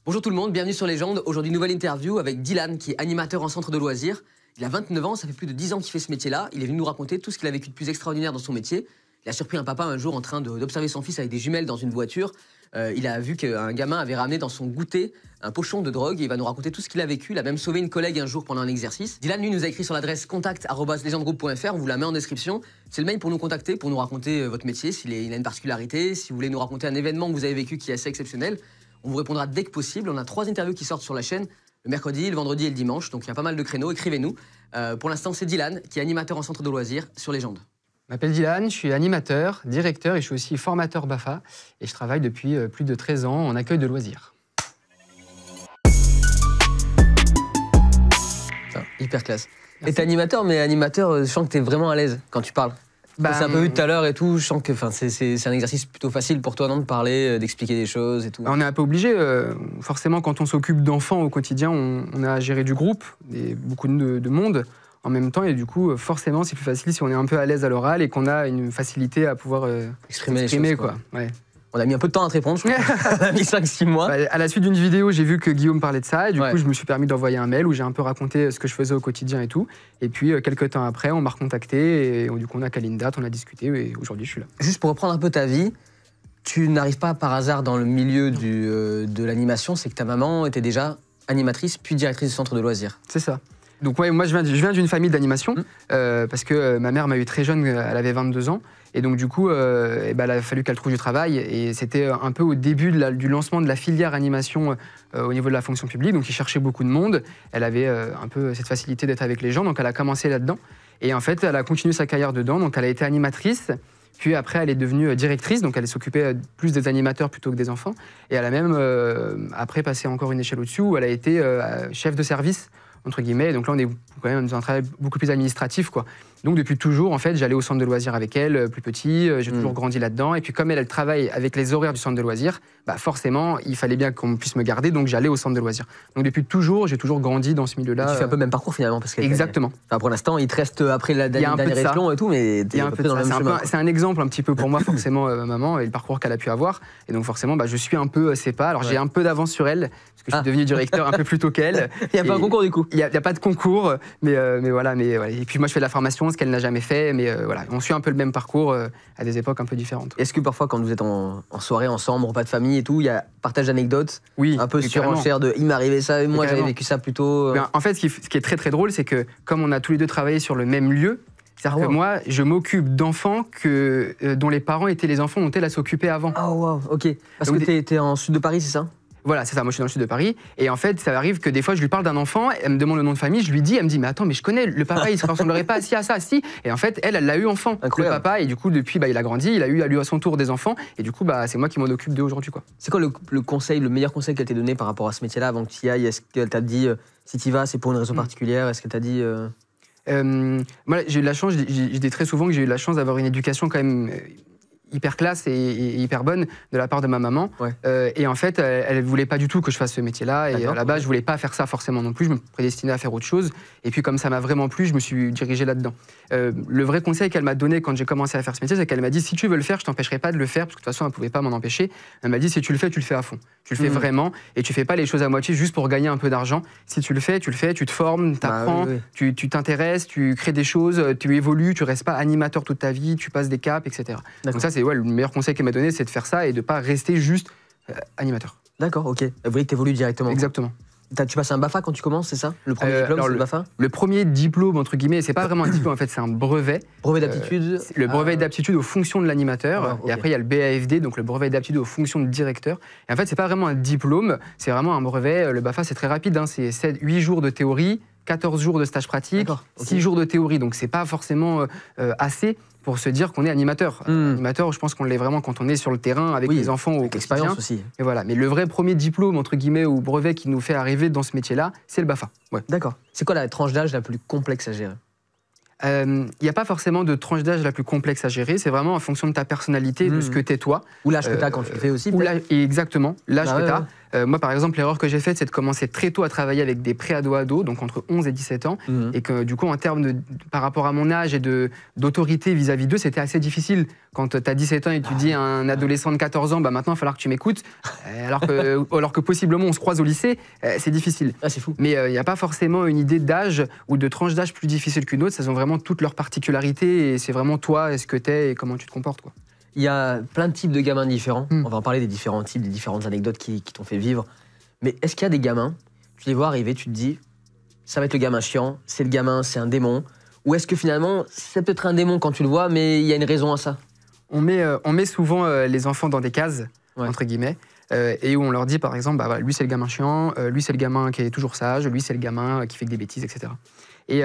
Bonjour tout le monde, bienvenue sur Légende. Aujourd'hui, nouvelle interview avec Dylan, qui est animateur en centre de loisirs. Il a 29 ans, ça fait plus de 10 ans qu'il fait ce métier-là. Il est venu nous raconter tout ce qu'il a vécu de plus extraordinaire dans son métier. Il a surpris un papa un jour en train d'observer son fils avec des jumelles dans une voiture. Il a vu qu'un gamin avait ramené dans son goûter un pochon de drogue et il va nous raconter tout ce qu'il a vécu. Il a même sauvé une collègue un jour pendant un exercice. Dylan, lui, nous a écrit sur l'adresse contact@legendegroup.fr. On vous la met en description. C'est le mail pour nous contacter, pour nous raconter votre métier, s'il a une particularité, si vous voulez nous raconter un événement que vous avez vécu qui est assez exceptionnel. On vous répondra dès que possible. On a 3 interviews qui sortent sur la chaîne, le mercredi, le vendredi et le dimanche. Donc il y a pas mal de créneaux, écrivez-nous. Pour l'instant, c'est Dylan, qui est animateur en centre de loisirs sur Légende. Je m'appelle Dylan, je suis animateur, directeur et je suis aussi formateur BAFA. Et je travaille depuis plus de 13 ans en accueil de loisirs. Putain, hyper classe. Et t'es animateur, mais animateur, je sens que t'es vraiment à l'aise quand tu parles. C'est un peu vu tout à l'heure et tout, je sens que c'est un exercice plutôt facile pour toi, non, de parler, d'expliquer des choses et tout. On est un peu obligé, forcément quand on s'occupe d'enfants au quotidien, on a à gérer du groupe, beaucoup de monde en même temps et du coup forcément c'est plus facile si on est un peu à l'aise à l'oral et qu'on a une facilité à pouvoir exprimer les choses, quoi. Ouais. On a mis un peu de temps à te répondre, je crois. On a mis 5-6 mois. À la suite d'une vidéo, j'ai vu que Guillaume parlait de ça et du coup, je me suis permis d'envoyer un mail où j'ai un peu raconté ce que je faisais au quotidien et tout. Et puis, quelques temps après, on m'a recontacté et du coup, on a calé une date, on a discuté et aujourd'hui, je suis là. Juste pour reprendre un peu ta vie, tu n'arrives pas par hasard dans le milieu de l'animation, c'est que ta maman était déjà animatrice puis directrice du centre de loisirs. C'est ça. Donc ouais, moi je viens d'une famille d'animation parce que ma mère m'a eu très jeune, elle avait 22 ans. Et donc du coup, il a fallu qu'elle trouve du travail. Et c'était un peu au début du lancement de la filière animation au niveau de la fonction publique. Donc ils cherchaient beaucoup de monde. Elle avait un peu cette facilité d'être avec les gens. Donc elle a commencé là-dedans. Et en fait, elle a continué sa carrière dedans. Donc elle a été animatrice. Puis après, elle est devenue directrice. Donc elle s'occupait plus des animateurs plutôt que des enfants. Et elle a même après passé encore une échelle au-dessus où elle a été chef de service entre guillemets. Donc là, on est quand même dans un travail beaucoup plus administratif, quoi. Donc depuis toujours, en fait, j'allais au centre de loisirs avec elle, plus petit, j'ai toujours grandi là-dedans. Et puis comme elle travaille avec les horaires du centre de loisirs, bah forcément, il fallait bien qu'on puisse me garder, donc j'allais au centre de loisirs. Donc depuis toujours, j'ai toujours grandi dans ce milieu-là. Tu fais un peu le même parcours finalement, parce que exactement. Enfin, pour l'instant, il te reste après la dernière échelon et tout, mais t'es un peu dans le même chemin. C'est un exemple un petit peu pour moi, forcément, ma maman et le parcours qu'elle a pu avoir. Et donc forcément, bah, je suis un peu ses pas. Alors j'ai un peu d'avance sur elle, parce que je suis devenu directeur un peu plus tôt qu'elle. Il n'y a pas un concours du coup. Il n'y a pas de concours, mais voilà. Et puis moi, je fais de la formation, ce qu'elle n'a jamais fait. Mais voilà, on suit un peu le même parcours à des époques un peu différentes. Est-ce que parfois, quand vous êtes en soirée ensemble, repas de famille et tout, il y a partage d'anecdotes, un peu surenchère de il m'est arrivé ça, moi j'avais vécu ça plutôt. En fait, ce qui est très très drôle, c'est que comme on a tous les deux travaillé sur le même lieu, c'est-à-dire que moi, je m'occupe d'enfants dont les parents étaient les enfants dont elle a s'occupé avant. Ah wow, ok. Parce que t'es en sud de Paris, c'est ça? Voilà, c'est ça, moi je suis dans le sud de Paris. Et en fait, ça arrive que des fois, je lui parle d'un enfant, elle me demande le nom de famille, je lui dis, elle me dit, mais attends, mais je connais, le papa, il se ressemblerait pas à ça, si. Et en fait, elle l'a eu enfant, incroyable. Le papa, et du coup, depuis, il a grandi, il a eu à son tour des enfants, et du coup, c'est moi qui m'en occupe d'eux aujourd'hui, quoi. C'est quoi le meilleur conseil qu'elle t'ait donné par rapport à ce métier-là avant que tu y ailles? Est-ce qu'elle t'a dit, si tu y vas, c'est pour une raison particulière? Est-ce qu'elle t'a dit moi, j'ai eu la chance, je dis très souvent que j'ai eu la chance d'avoir une éducation quand même hyper classe et hyper bonne de la part de ma maman. Et en fait, elle voulait pas du tout que je fasse ce métier-là. Et à la base, je voulais pas faire ça forcément non plus. Je me prédestinais à faire autre chose. Et puis, comme ça m'a vraiment plu, je me suis dirigé là-dedans. Le vrai conseil qu'elle m'a donné quand j'ai commencé à faire ce métier, c'est qu'elle m'a dit, si tu veux le faire, je t'empêcherai pas de le faire, parce que de toute façon, elle pouvait pas m'en empêcher. Elle m'a dit, si tu le fais à fond. Tu le fais vraiment, et tu fais pas les choses à moitié juste pour gagner un peu d'argent. Si tu le fais, tu te formes, t'apprends, tu t'intéresses, tu crées des choses, tu évolues, tu restes pas animateur toute ta vie, tu passes des caps, etc. Donc ça, c'est le meilleur conseil qu'elle m'a donné, c'est de faire ça et de pas rester juste animateur. D'accord, ok. Elle voulait que tu évolues directement. Exactement. Tu passes un BAFA quand tu commences, c'est ça? Le premier diplôme, c'est le BAFA? Le premier diplôme, entre guillemets, c'est pas vraiment un diplôme, en fait, c'est un brevet. Brevet d'aptitude? Le brevet d'aptitude aux fonctions de l'animateur. Et après, il y a le BAFD, donc le brevet d'aptitude aux fonctions de directeur. Et en fait, c'est pas vraiment un diplôme, c'est vraiment un brevet. Le BAFA, c'est très rapide, hein, c'est 8 jours de théorie, 14 jours de stage pratique, 6 jours de théorie. Donc, c'est pas forcément assez pour se dire qu'on est animateur. Animateur, je pense qu'on l'est vraiment quand on est sur le terrain avec les enfants au expérience aussi. Et voilà. Mais le vrai premier diplôme, entre guillemets, ou brevet qui nous fait arriver dans ce métier-là, c'est le BAFA. D'accord. C'est quoi la tranche d'âge la plus complexe à gérer? Il n'y a pas forcément de tranche d'âge la plus complexe à gérer, c'est vraiment en fonction de ta personnalité, de ce que t'es toi. Ou l'âge que t'as quand tu le fais aussi. Exactement, l'âge que t'as. Moi, par exemple, l'erreur que j'ai faite, c'est de commencer très tôt à travailler avec des pré-ados, donc entre 11 et 17 ans. Et que du coup, en termes par rapport à mon âge et d'autorité vis-à-vis d'eux, c'était assez difficile. Quand tu as 17 ans et tu dis à un adolescent de 14 ans, bah maintenant, il va falloir que tu m'écoutes, alors que possiblement on se croise au lycée, c'est difficile. Ah, c'est fou. Mais il n'y a pas forcément une idée d'âge ou de tranche d'âge plus difficile qu'une autre. Elles ont vraiment toutes leurs particularités et c'est vraiment toi, ce que tu es et comment tu te comportes, quoi. Il y a plein de types de gamins différents. On va en parler des différents types, des différentes anecdotes qui t'ont fait vivre. Mais est-ce qu'il y a des gamins, tu les vois arriver, tu te dis, ça va être le gamin chiant, c'est le gamin, c'est un démon. Ou est-ce que finalement, c'est peut-être un démon quand tu le vois, mais il y a une raison à ça? On met souvent les enfants dans des cases, entre guillemets, et où on leur dit, par exemple, bah, voilà, lui c'est le gamin chiant, lui c'est le gamin qui est toujours sage, lui c'est le gamin qui fait que des bêtises, etc. Et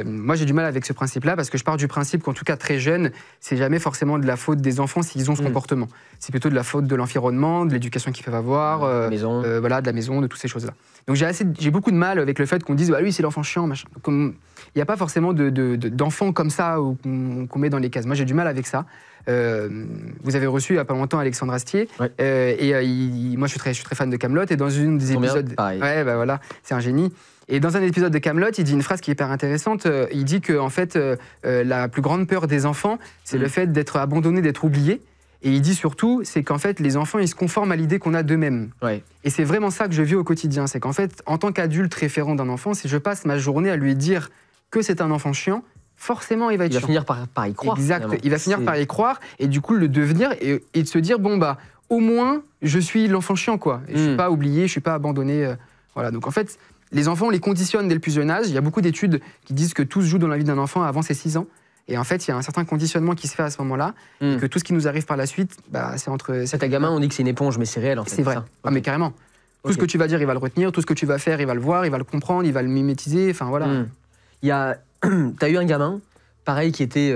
moi, j'ai du mal avec ce principe-là parce que je pars du principe qu'en tout cas, très jeune, c'est jamais forcément de la faute des enfants s'ils ont ce comportement. C'est plutôt de la faute de l'environnement, de l'éducation qu'ils peuvent avoir, voilà, de la maison, de toutes ces choses-là. Donc j'ai beaucoup de mal avec le fait qu'on dise bah, lui, c'est l'enfant chiant, machin. Il n'y a pas forcément d'enfants comme ça qu'on met dans les cases. Moi, j'ai du mal avec ça. Vous avez reçu il n'y a pas longtemps Alexandre Astier, moi, je suis très fan de Kaamelott, et dans une des épisodes, voilà, c'est un génie. Et dans un épisode de Kaamelott, il dit une phrase qui est hyper intéressante. Il dit que en fait, la plus grande peur des enfants, c'est le fait d'être abandonné, d'être oublié. Et il dit surtout, c'est qu'en fait, les enfants, ils se conforment à l'idée qu'on a d'eux-mêmes. Ouais. Et c'est vraiment ça que je vis au quotidien. C'est qu'en fait, en tant qu'adulte référent d'un enfant, si je passe ma journée à lui dire que c'est un enfant chiant, forcément, il va être chiant. Il va finir par y croire. Exact. Finalement. Il va finir par y croire et du coup le devenir et de se dire bon bah au moins je suis l'enfant chiant quoi. Et je suis pas oublié, je suis pas abandonné. Voilà. Donc en fait. Les enfants, on les conditionne dès le plus jeune âge. Il y a beaucoup d'études qui disent que tout se joue dans la vie d'un enfant avant ses 6 ans. Et en fait, il y a un certain conditionnement qui se fait à ce moment-là. Et que tout ce qui nous arrive par la suite, bah, c'est entre... C'est un gamin, on dit que c'est une éponge, mais c'est réel en fait. C'est vrai. Ah, mais carrément. Tout ce que tu vas dire, il va le retenir. Tout ce que tu vas faire, il va le voir, il va le comprendre, il va le mimétiser. Enfin, voilà. T'as eu un gamin, pareil, qui était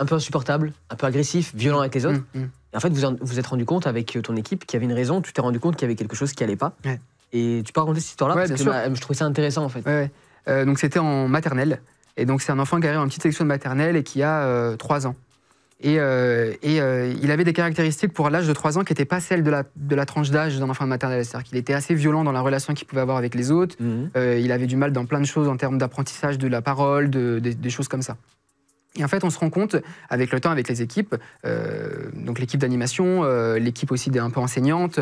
un peu insupportable, un peu agressif, violent avec les autres. Et en fait, vous vous êtes rendu compte avec ton équipe qu'il y avait une raison. Tu t'es rendu compte qu'il y avait quelque chose qui allait pas. Ouais. Et tu peux raconter cette histoire-là parce que je trouvais ça intéressant en fait. Donc c'était en maternelle. Et donc c'est un enfant qui arrive en petite section de maternelle et qui a 3 ans. Et il avait des caractéristiques pour l'âge de 3 ans qui n'étaient pas celles de la tranche d'âge d'un enfant de maternelle. C'est-à-dire qu'il était assez violent dans la relation qu'il pouvait avoir avec les autres. Il avait du mal dans plein de choses en termes d'apprentissage de la parole, des choses comme ça. Et en fait, on se rend compte, avec le temps, avec les équipes, donc l'équipe d'animation, l'équipe aussi un peu enseignante,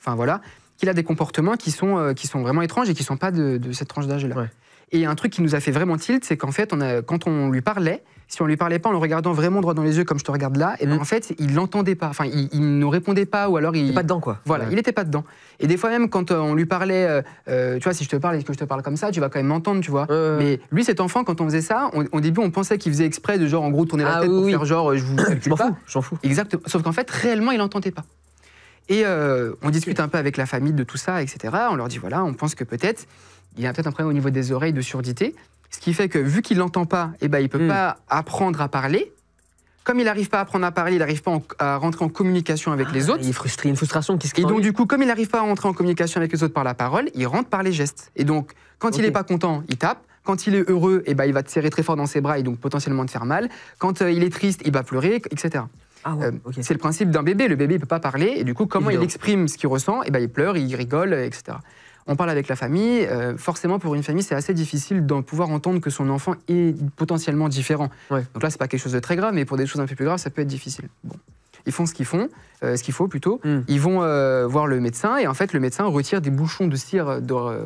enfin voilà, qu'il a des comportements qui sont vraiment étranges et qui ne sont pas de cette tranche d'âge-là. Ouais. Et un truc qui nous a fait vraiment tilt, c'est qu'en fait, quand on lui parlait, si on ne lui parlait pas en le regardant vraiment droit dans les yeux, comme je te regarde là, et ben en fait, il l'entendait pas. Enfin, il ne nous répondait pas, ou alors il... n'était pas dedans, quoi. Voilà, il n'était pas dedans. Et des fois même, quand on lui parlait, tu vois, si je te parle et que je te parle comme ça, tu vas quand même m'entendre, tu vois. Mais lui, cet enfant, quand on faisait ça, au début, on pensait qu'il faisait exprès de genre, en gros, tourner la tête pour faire genre, je vous calcule pas. J'en fous. Exactement. Sauf qu'en fait, réellement, il n'entendait pas. Et on discute un peu avec la famille de tout ça, etc. On leur dit, voilà, on pense que peut-être, il y a peut-être un problème au niveau des oreilles de surdité. Ce qui fait que, vu qu'il l'entend pas, eh ben, il peut pas apprendre à parler. Comme il n'arrive pas à apprendre à parler, il n'arrive pas à rentrer en communication avec les autres. Il est frustré, une frustration qui se crée. Et donc, du coup, comme il n'arrive pas à rentrer en communication avec les autres par la parole, il rentre par les gestes. Et donc, quand il n'est pas content, il tape. Quand il est heureux, eh ben, il va te serrer très fort dans ses bras et donc potentiellement te faire mal. Quand il est triste, il va pleurer, etc. C'est le principe d'un bébé. Le bébé ne peut pas parler. Et du coup, comment il exprime ce qu'il ressent, eh ben, il pleure, il rigole, etc. On parle avec la famille. Forcément, pour une famille, c'est assez difficile de pouvoir entendre que son enfant est potentiellement différent. Ouais. Donc là, c'est pas quelque chose de très grave, mais pour des choses un peu plus graves, ça peut être difficile. Bon. Ils font ce qu'ils font, ce qu'il faut plutôt. Ils vont voir le médecin et en fait, le médecin retire des bouchons de cire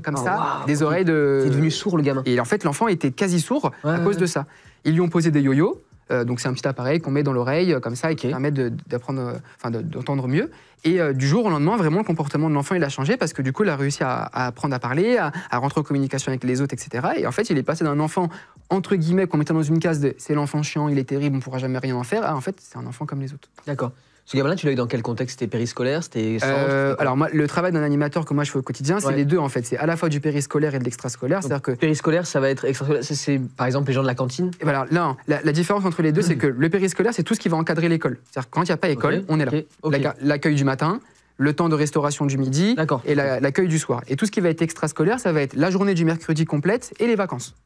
comme ça, des oreilles de... Il est devenu sourd, le gamin. Et en fait, l'enfant était quasi sourd à cause de ça. Ils lui ont posé des yo-yo. Donc c'est un petit appareil qu'on met dans l'oreille comme ça et qui permet d'entendre mieux. Et du jour au lendemain, vraiment, le comportement de l'enfant, il a changé parce que du coup, il a réussi à apprendre à parler, à rentrer en communication avec les autres, etc. Et en fait, il est passé d'un enfant, entre guillemets, qu'on mettait dans une case de « c'est l'enfant chiant, il est terrible, on ne pourra jamais rien en faire », à en fait, c'est un enfant comme les autres. D'accord. Ce gamin-là, tu l'as eu dans quel contexte? C'était périscolaire? C'était centre? Alors moi, le travail d'un animateur que moi je fais au quotidien, c'est les deux en fait. C'est à la fois du périscolaire et de l'extrascolaire. C'est-à-dire que périscolaire, ça va être extrascolaire. C'est par exemple les gens de la cantine. Et voilà, non, la différence entre les deux, c'est que le périscolaire, c'est tout ce qui va encadrer l'école. C'est-à-dire que quand il n'y a pas école, on est là. L'accueil du matin, le temps de restauration du midi et l'accueil du soir. Et tout ce qui va être extrascolaire, ça va être la journée du mercredi complète et les vacances.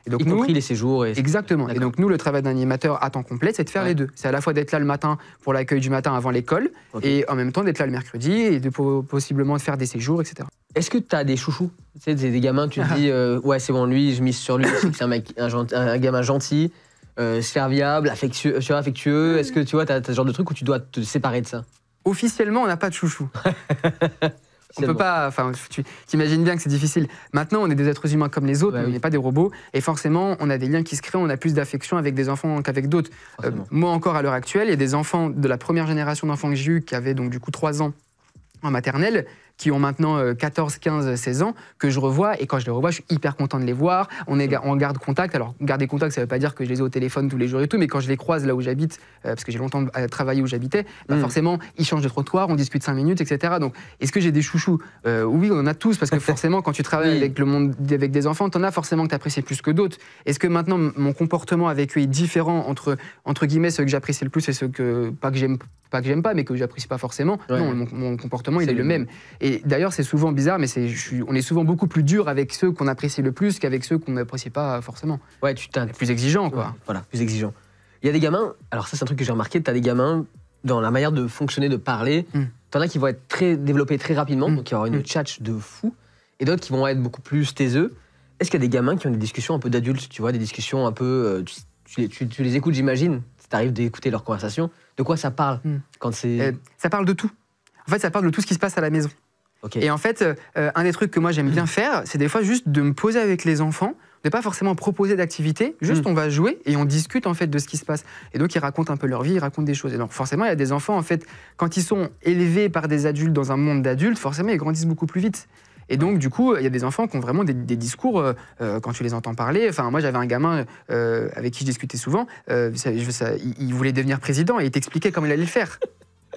Et donc, y compris les séjours. Exactement. Et donc nous, le travail d'animateur à temps complet, c'est de faire les deux. C'est à la fois d'être là le matin pour l'accueil du matin avant l'école, et en même temps d'être là le mercredi et de possiblement de faire des séjours, etc. Est-ce que tu as des chouchous? Tu sais, des gamins, tu te dis, ouais, c'est bon, lui, je mise sur lui, c'est un gamin gentil, serviable, affectueux. Est-ce que tu vois, tu as ce genre de truc où tu dois te séparer de ça? Officiellement, on n'a pas de chouchou. On peut pas, enfin, tu t'imagines bien que c'est difficile. Maintenant, on est des êtres humains comme les autres, on n'est pas des robots, et forcément, on a des liens qui se créent, on a plus d'affection avec des enfants qu'avec d'autres. Moi, encore à l'heure actuelle, il y a des enfants de la première génération d'enfants que j'ai eu qui avaient donc du coup 3 ans en maternelle, qui ont maintenant 14, 15, 16 ans, que je revois, et quand je les revois, je suis hyper content de les voir, on garde contact. Alors, garder contact, ça ne veut pas dire que je les ai au téléphone tous les jours et tout, mais quand je les croise là où j'habite, parce que j'ai longtemps travaillé où j'habitais, forcément, ils changent de trottoir, on discute 5 minutes, etc. Donc, est-ce que j'ai des chouchous? Oui, on en a tous, parce que forcément, quand tu travailles avec le monde, avec des enfants, t'en as forcément que tu apprécies plus que d'autres. Est-ce que maintenant, mon comportement avec eux est différent entre guillemets, ceux que j'apprécie le plus et ceux que, pas que j'aime pas, mais que j'apprécie pas forcément? Non, mon comportement, il est le même. Et d'ailleurs, c'est souvent bizarre, mais on est souvent beaucoup plus dur avec ceux qu'on apprécie le plus qu'avec ceux qu'on n'apprécie pas forcément. Ouais, tu t'es plus exigeant, quoi. Voilà, plus exigeant. Il y a des gamins, alors ça c'est un truc que j'ai remarqué, tu as des gamins dans la manière de fonctionner, de parler. T'en as qui vont être développés très rapidement, donc il va y avoir une tchatche de fou, et d'autres qui vont être beaucoup plus taiseux. Est-ce qu'il y a des gamins qui ont des discussions un peu d'adultes, tu vois, des discussions un peu... tu les écoutes, j'imagine, ça t'arrive d'écouter leurs conversations. De quoi ça parle quand c'est... Ça parle de tout. En fait, ça parle de tout ce qui se passe à la maison. Okay. Et en fait, un des trucs que moi j'aime bien faire, c'est des fois juste de me poser avec les enfants, de pas forcément proposer d'activité, juste on va jouer et on discute en fait de ce qui se passe. Et donc ils racontent un peu leur vie, ils racontent des choses. Et donc forcément, il y a des enfants en fait, quand ils sont élevés par des adultes dans un monde d'adultes, forcément ils grandissent beaucoup plus vite. Et donc, du coup, il y a des enfants qui ont vraiment des discours, quand tu les entends parler. Enfin, moi, j'avais un gamin avec qui je discutais souvent, il voulait devenir président et il t'expliquait comment il allait le faire.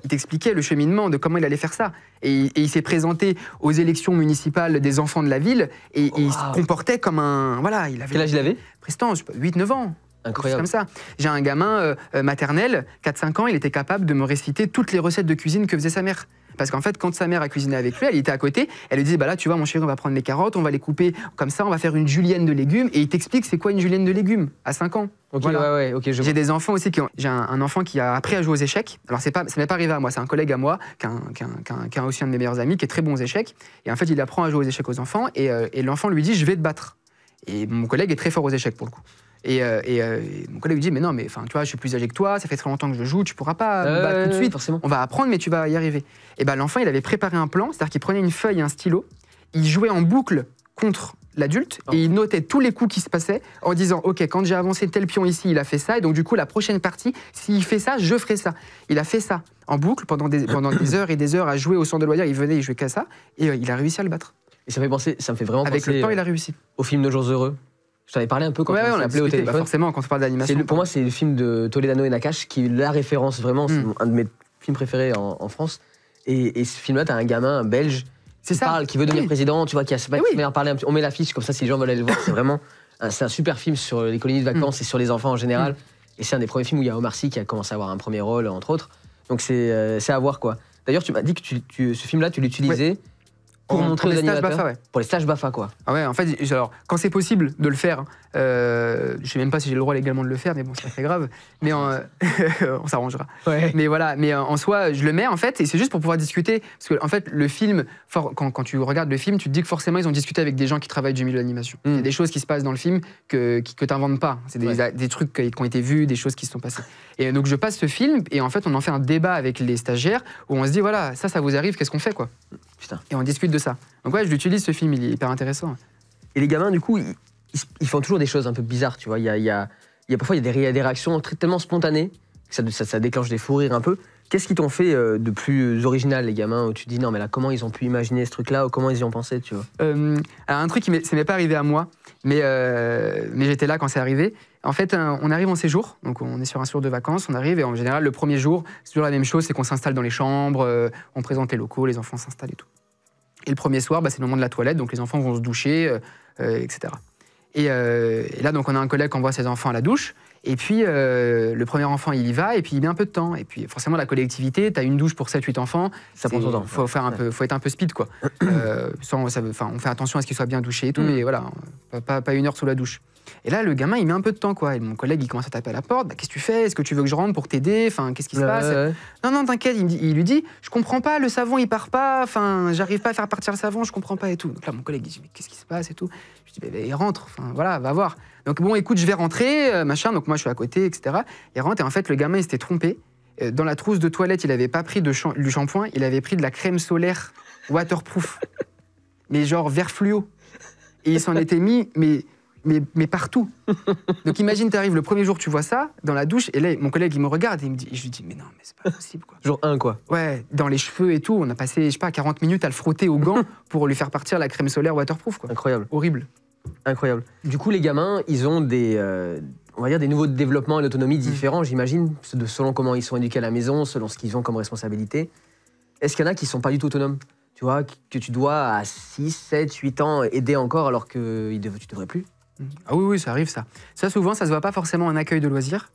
Il t'expliquait le cheminement de comment il allait faire ça. Et il s'est présenté aux élections municipales des enfants de la ville et il se comportait comme un... Voilà, il avait... Quel âge il avait? Président, 8-9 ans. Incroyable. Comme ça. J'ai un gamin maternel, 4-5 ans, il était capable de me réciter toutes les recettes de cuisine que faisait sa mère. Parce qu'en fait, quand sa mère a cuisiné avec lui, elle était à côté, elle lui disait, bah là, tu vois, mon chéri, on va prendre les carottes, on va les couper comme ça, on va faire une julienne de légumes. Et il t'explique c'est quoi une julienne de légumes à 5 ans. Ok, voilà. ouais, ok, j'ai des enfants aussi j'ai un enfant qui a appris à jouer aux échecs. Alors, ça m'est pas arrivé à moi, c'est un collègue à moi, qui est aussi un de mes meilleurs amis, qui est très bon aux échecs. Et en fait, il apprend à jouer aux échecs aux enfants, et l'enfant lui dit, je vais te battre. Et mon collègue est très fort aux échecs, pour le coup. Et mon collègue lui dit, mais non, mais tu vois, je suis plus âgé que toi, ça fait très longtemps que je joue, tu pourras pas me battre tout de suite. Forcément. On va apprendre, mais tu vas y arriver. Et ben l'enfant, il avait préparé un plan, c'est-à-dire qu'il prenait une feuille et un stylo, il jouait en boucle contre l'adulte, et il notait tous les coups qui se passaient en disant, ok, quand j'ai avancé tel pion ici, il a fait ça, et donc du coup, la prochaine partie, s'il fait ça, je ferai ça. Il a fait ça en boucle pendant des heures et des heures à jouer au centre de loisirs, il venait, il jouait qu'à ça, et il a réussi à le battre. Et ça me fait vraiment penser... Avec le temps, il a réussi. Au film Nos Jours Heureux. Je t'en avais parlé un peu quand on l'appelait au téléphone. Forcément, quand on parle d'animation. Pour moi, c'est le film de Toledano et Nakache qui est la référence, vraiment. C'est un de mes films préférés en France. Et ce film-là, t'as un gamin, un Belge, qui veut devenir président, tu vois, qui a parler un petit. On met l'affiche comme ça, si les gens veulent aller le voir. C'est vraiment un super film sur les colonies de vacances et sur les enfants en général. Et c'est un des premiers films où il y a Omar Sy qui a commencé à avoir un premier rôle, entre autres. Donc c'est à voir, quoi. D'ailleurs, tu m'as dit que ce film-là, tu l'utilisais. Pour montrer aux animateurs, BAFA, pour les stages BAFA, quoi. Ah ouais, en fait, alors, quand c'est possible de le faire, je sais même pas si j'ai le droit légalement de le faire, mais bon, c'est pas très grave. Mais on s'arrangera. Ouais. Mais voilà, mais en soi, je le mets en fait, et c'est juste pour pouvoir discuter, parce que en fait, le film, quand tu regardes le film, tu te dis que forcément ils ont discuté avec des gens qui travaillent du milieu de l'animation. Il y a des choses qui se passent dans le film que t'inventes pas. C'est des trucs qui ont été vus, des choses qui se sont passées. Et donc je passe ce film, et en fait, on en fait un débat avec les stagiaires où on se dit voilà, ça vous arrive, qu'est-ce qu'on fait, quoi. Putain. Et on discute de ça. Donc ouais, je l'utilise, ce film, il est hyper intéressant. Et les gamins, du coup, ils font toujours des choses un peu bizarres, tu vois. Parfois, il y a des réactions tellement spontanées que ça déclenche des fous rires un peu. Qu'est-ce qu'ils t'ont fait de plus original, les gamins, où tu te dis non, mais là, comment ils ont pu imaginer ce truc-là, ou comment ils y ont pensé, tu vois? Alors, un truc qui m'est pas arrivé à moi, mais j'étais là quand c'est arrivé. En fait, on arrive en séjour, donc on est sur un séjour de vacances, on arrive, et en général, le premier jour, c'est toujours la même chose, c'est qu'on s'installe dans les chambres, on présente les locaux, les enfants s'installent et tout. Et le premier soir, c'est le moment de la toilette, donc les enfants vont se doucher, etc. Et là, donc, on a un collègue qui envoie ses enfants à la douche, Et puis, le premier enfant, il y va, et puis il met un peu de temps. Et puis, forcément, la collectivité, tu as une douche pour 7-8 enfants. Ça prend son temps. Faut être un peu speed, quoi. On fait attention à ce qu'il soit bien douché et tout, mais voilà, pas 1 heure sous la douche. Et là, le gamin, il met un peu de temps, quoi. Et mon collègue, il commence à taper à la porte. Bah, qu'est-ce que tu fais? Est-ce que tu veux que je rentre pour t'aider? Enfin, qu'est-ce qui se passe? Non, t'inquiète. Il lui dit, je comprends pas, le savon, il part pas. Enfin, j'arrive pas à faire partir le savon, je comprends pas et tout. Donc là, mon collègue, il dit, mais qu'est-ce qui se passe et tout? Je dis, il rentre. Enfin, voilà, va voir. Donc bon, écoute, je vais rentrer, machin. Donc moi, je suis à côté, etc. Il rentre et en fait, le gamin, il s'était trompé. Dans la trousse de toilette, il avait pas pris du shampoing, il avait pris de la crème solaire waterproof, mais genre vert fluo. Et il s'en était mis, mais partout. Donc imagine, t'arrives le premier jour, tu vois ça, dans la douche, et là, mon collègue, il me regarde, et je lui dis, mais non, mais c'est pas possible, quoi. Jour 1, quoi. Ouais, dans les cheveux et tout, on a passé, je sais pas, 40 minutes à le frotter au gant pour lui faire partir la crème solaire waterproof, quoi. Incroyable. Horrible. Incroyable. Du coup, les gamins, ils ont on va dire des niveaux de développement et d'autonomie différents, j'imagine, selon comment ils sont éduqués à la maison, selon ce qu'ils ont comme responsabilité. Est-ce qu'il y en a qui sont pas du tout autonomes? Tu vois, que tu dois à 6, 7, 8 ans aider encore alors que tu devrais plus? Ah oui, ça arrive, ça. Ça, souvent, ça se voit pas forcément en accueil de loisirs,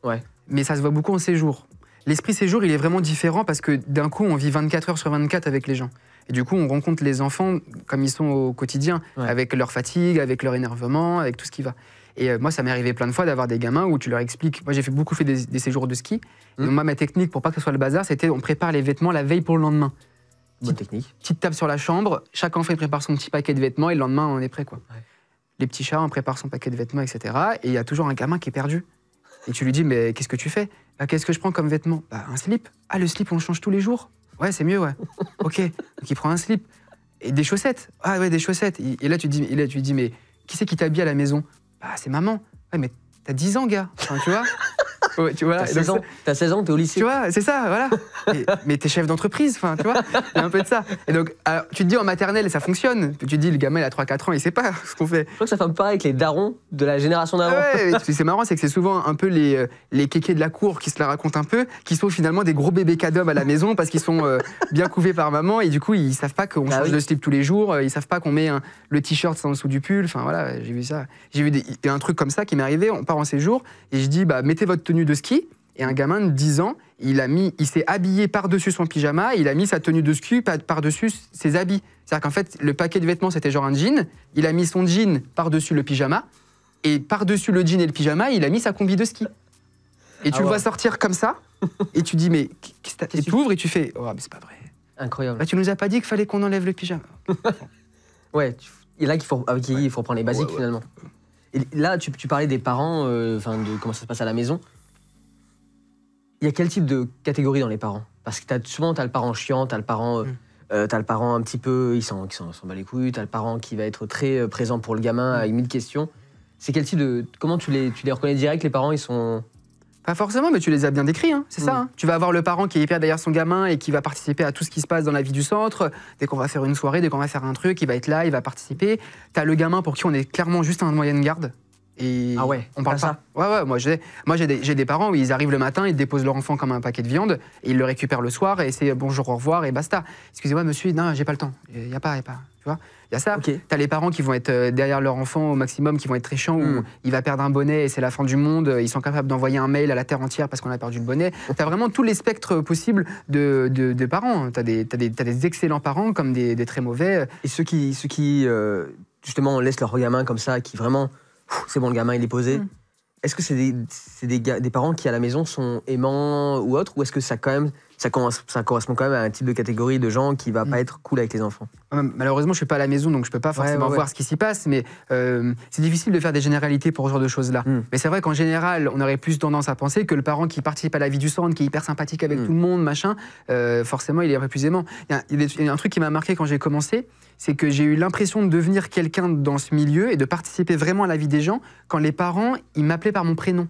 mais ça se voit beaucoup en séjour. L'esprit séjour, il est vraiment différent parce que d'un coup, on vit 24 heures sur 24 avec les gens. Et du coup, on rencontre les enfants comme ils sont au quotidien, avec leur fatigue, avec leur énervement, avec tout ce qui va. Et moi, ça m'est arrivé plein de fois d'avoir des gamins où tu leur expliques. Moi, j'ai beaucoup fait des séjours de ski. Et donc, moi, ma technique pour pas que ce soit le bazar, c'était on prépare les vêtements la veille pour le lendemain. Bonne technique. Petite table sur la chambre, chaque enfant il prépare son petit paquet de vêtements et le lendemain, on est prêt, quoi. Ouais. Les petits chats, on prépare son paquet de vêtements, etc. Et il y a toujours un gamin qui est perdu. Et tu lui dis, mais qu'est-ce que tu fais? Bah, qu'est-ce que je prends comme vêtement? Bah, un slip. Ah, le slip, on le change tous les jours? Ouais, c'est mieux, ouais. Ok. Donc, il prend un slip. Et des chaussettes. Ah, ouais, des chaussettes. Et là, tu lui dis, mais qui c'est qui t'habille à la maison? Bah, c'est maman. Ouais, mais t'as 10 ans, gars. Enfin, tu vois? Ouais, tu vois, t'as 16 ans, t'es au lycée. Tu vois, c'est ça, voilà. Mais t'es chef d'entreprise, enfin, tu vois, il y a un peu de ça. Et donc, alors, tu te dis en maternelle, ça fonctionne. Tu te dis, le gamin, il a 3-4 ans, il sait pas ce qu'on fait. Je crois que ça fait un peu pareil avec les darons de la génération d'avant. Ouais, c'est marrant, c'est que c'est souvent un peu les kékés de la cour qui se la racontent un peu, qui sont finalement des gros bébés cadoms à la maison parce qu'ils sont bien couvés par maman et du coup, ils savent pas qu'on change de slip tous les jours, ils savent pas qu'on met le t-shirt en dessous du pull. Enfin, voilà, j'ai vu ça. J'ai vu un truc comme ça qui m'est arrivé, on part en séjour et je dis, bah, mettez votre tenue de ski. Et un gamin de 10 ans, il s'est habillé par-dessus son pyjama, il a mis sa tenue de ski par-dessus ses habits. C'est-à-dire qu'en fait, le paquet de vêtements, c'était genre un jean, il a mis son jean par-dessus le pyjama, et par-dessus le jean et le pyjama, il a mis sa combi de ski. Et tu le vois sortir comme ça, et tu dis, mais qu'est-ce que t'as? Et tu ouvres et tu fais, oh, mais c'est pas vrai. Incroyable. Bah, tu nous as pas dit qu'il fallait qu'on enlève le pyjama. Ouais, il faut reprendre les basiques finalement. Et là, tu parlais des parents, de comment ça se passe à la maison. Il y a quel type de catégorie dans les parents? Parce que souvent, t'as le parent chiant, t'as le parent un petit peu, il s'en bat les couilles, t'as le parent qui va être très présent pour le gamin avec 1000 questions. C'est quel type de... Comment tu les reconnais direct, les parents, ils sont... Pas forcément, mais tu les as bien décrits, hein, c'est ça. Hein. Tu vas avoir le parent qui est hyper derrière son gamin et qui va participer à tout ce qui se passe dans la vie du centre. Dès qu'on va faire une soirée, dès qu'on va faire un truc, il va être là, il va participer. T'as le gamin pour qui on est clairement juste un moyen de garde. Et ah ouais, on parle pas. Ouais, moi j'ai des parents où ils arrivent le matin, ils déposent leur enfant comme un paquet de viande, et ils le récupèrent le soir et c'est bonjour, au revoir et basta. Excusez-moi monsieur, non, j'ai pas le temps. Il y a pas, tu vois. Il y a ça. Okay. T'as les parents qui vont être derrière leur enfant au maximum, qui vont être très chiants, où il va perdre un bonnet et c'est la fin du monde. Ils sont capables d'envoyer un mail à la terre entière parce qu'on a perdu le bonnet. T'as vraiment tous les spectres possibles de parents. T'as des excellents parents comme des très mauvais. Et ceux qui justement laissent leur gamin comme ça, qui vraiment c'est bon, le gamin il est posé. Est-ce que c'est des parents qui à la maison sont aimants ou autres, ou est-ce que ça correspond quand même à un type de catégorie de gens qui va pas être cool avec les enfants? Malheureusement, je suis pas à la maison, donc je peux pas forcément voir ce qui s'y passe, mais c'est difficile de faire des généralités pour ce genre de choses-là. Mais c'est vrai qu'en général, on aurait plus tendance à penser que le parent qui participe à la vie du centre, qui est hyper sympathique avec tout le monde, machin, forcément, il est un peu plus aimant. Il y a un truc qui m'a marqué quand j'ai commencé, c'est que j'ai eu l'impression de devenir quelqu'un dans ce milieu et de participer vraiment à la vie des gens quand les parents, ils m'appelaient par mon prénom.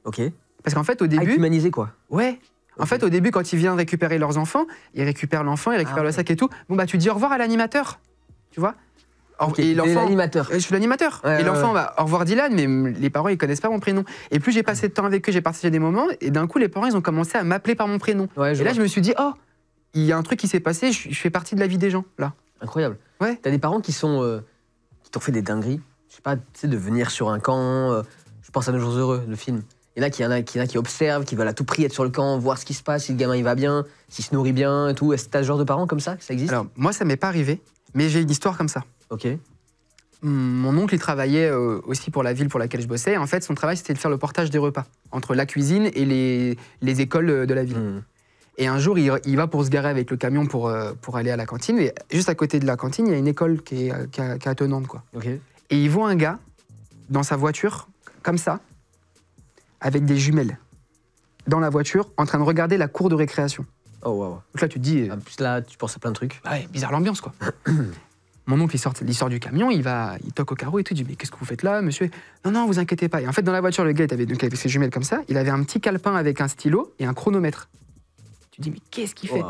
Ok. Parce qu'en fait, au début... humaniser quoi. Ouais. En fait, au début, quand ils viennent récupérer leurs enfants, ils récupèrent l'enfant, ils récupèrent le sac et tout. Bon, bah, tu dis au revoir à l'animateur, tu vois. Et l'animateur. Je suis l'animateur. Et l'enfant va au revoir Dylan, mais les parents, ils connaissent pas mon prénom. Et plus j'ai passé de temps avec eux, j'ai partagé des moments, et d'un coup, les parents, ils ont commencé à m'appeler par mon prénom. Et là, je me suis dit, oh, il y a un truc qui s'est passé, je fais partie de la vie des gens, là. Incroyable. Ouais. T'as des parents qui t'ont fait des dingueries. Je sais pas, tu sais, de venir sur un camp. Je pense à Nos Jours Heureux, le film. Il y en a qui observent, qui veulent à tout prix être sur le camp, voir ce qui se passe, si le gamin il va bien, s'il se nourrit bien et tout. Est-ce que t'as ce genre de parents comme ça existe? Alors, moi, ça m'est pas arrivé, mais j'ai une histoire comme ça. Ok. Mon oncle, il travaillait aussi pour la ville pour laquelle je bossais. En fait, son travail, c'était de faire le portage des repas entre la cuisine et les écoles de la ville. Et un jour, il va pour se garer avec le camion pour aller à la cantine. Et juste à côté de la cantine, il y a une école qui est attenante, quoi. Okay. Et il voit un gars dans sa voiture, comme ça, avec des jumelles, dans la voiture, en train de regarder la cour de récréation. Oh, wow. Donc là, tu te dis... En plus, là, tu penses à plein de trucs. Ouais, bizarre l'ambiance, quoi. Mon oncle, il sort du camion, il toque au carreau et tout, il dit « Mais qu'est-ce que vous faites là, monsieur ?» « Non, non, vous inquiétez pas. » Et en fait, dans la voiture, le gars, il avait ses jumelles comme ça, il avait un petit calepin avec un stylo et un chronomètre. Tu te dis « Mais qu'est-ce qu'il fait ?»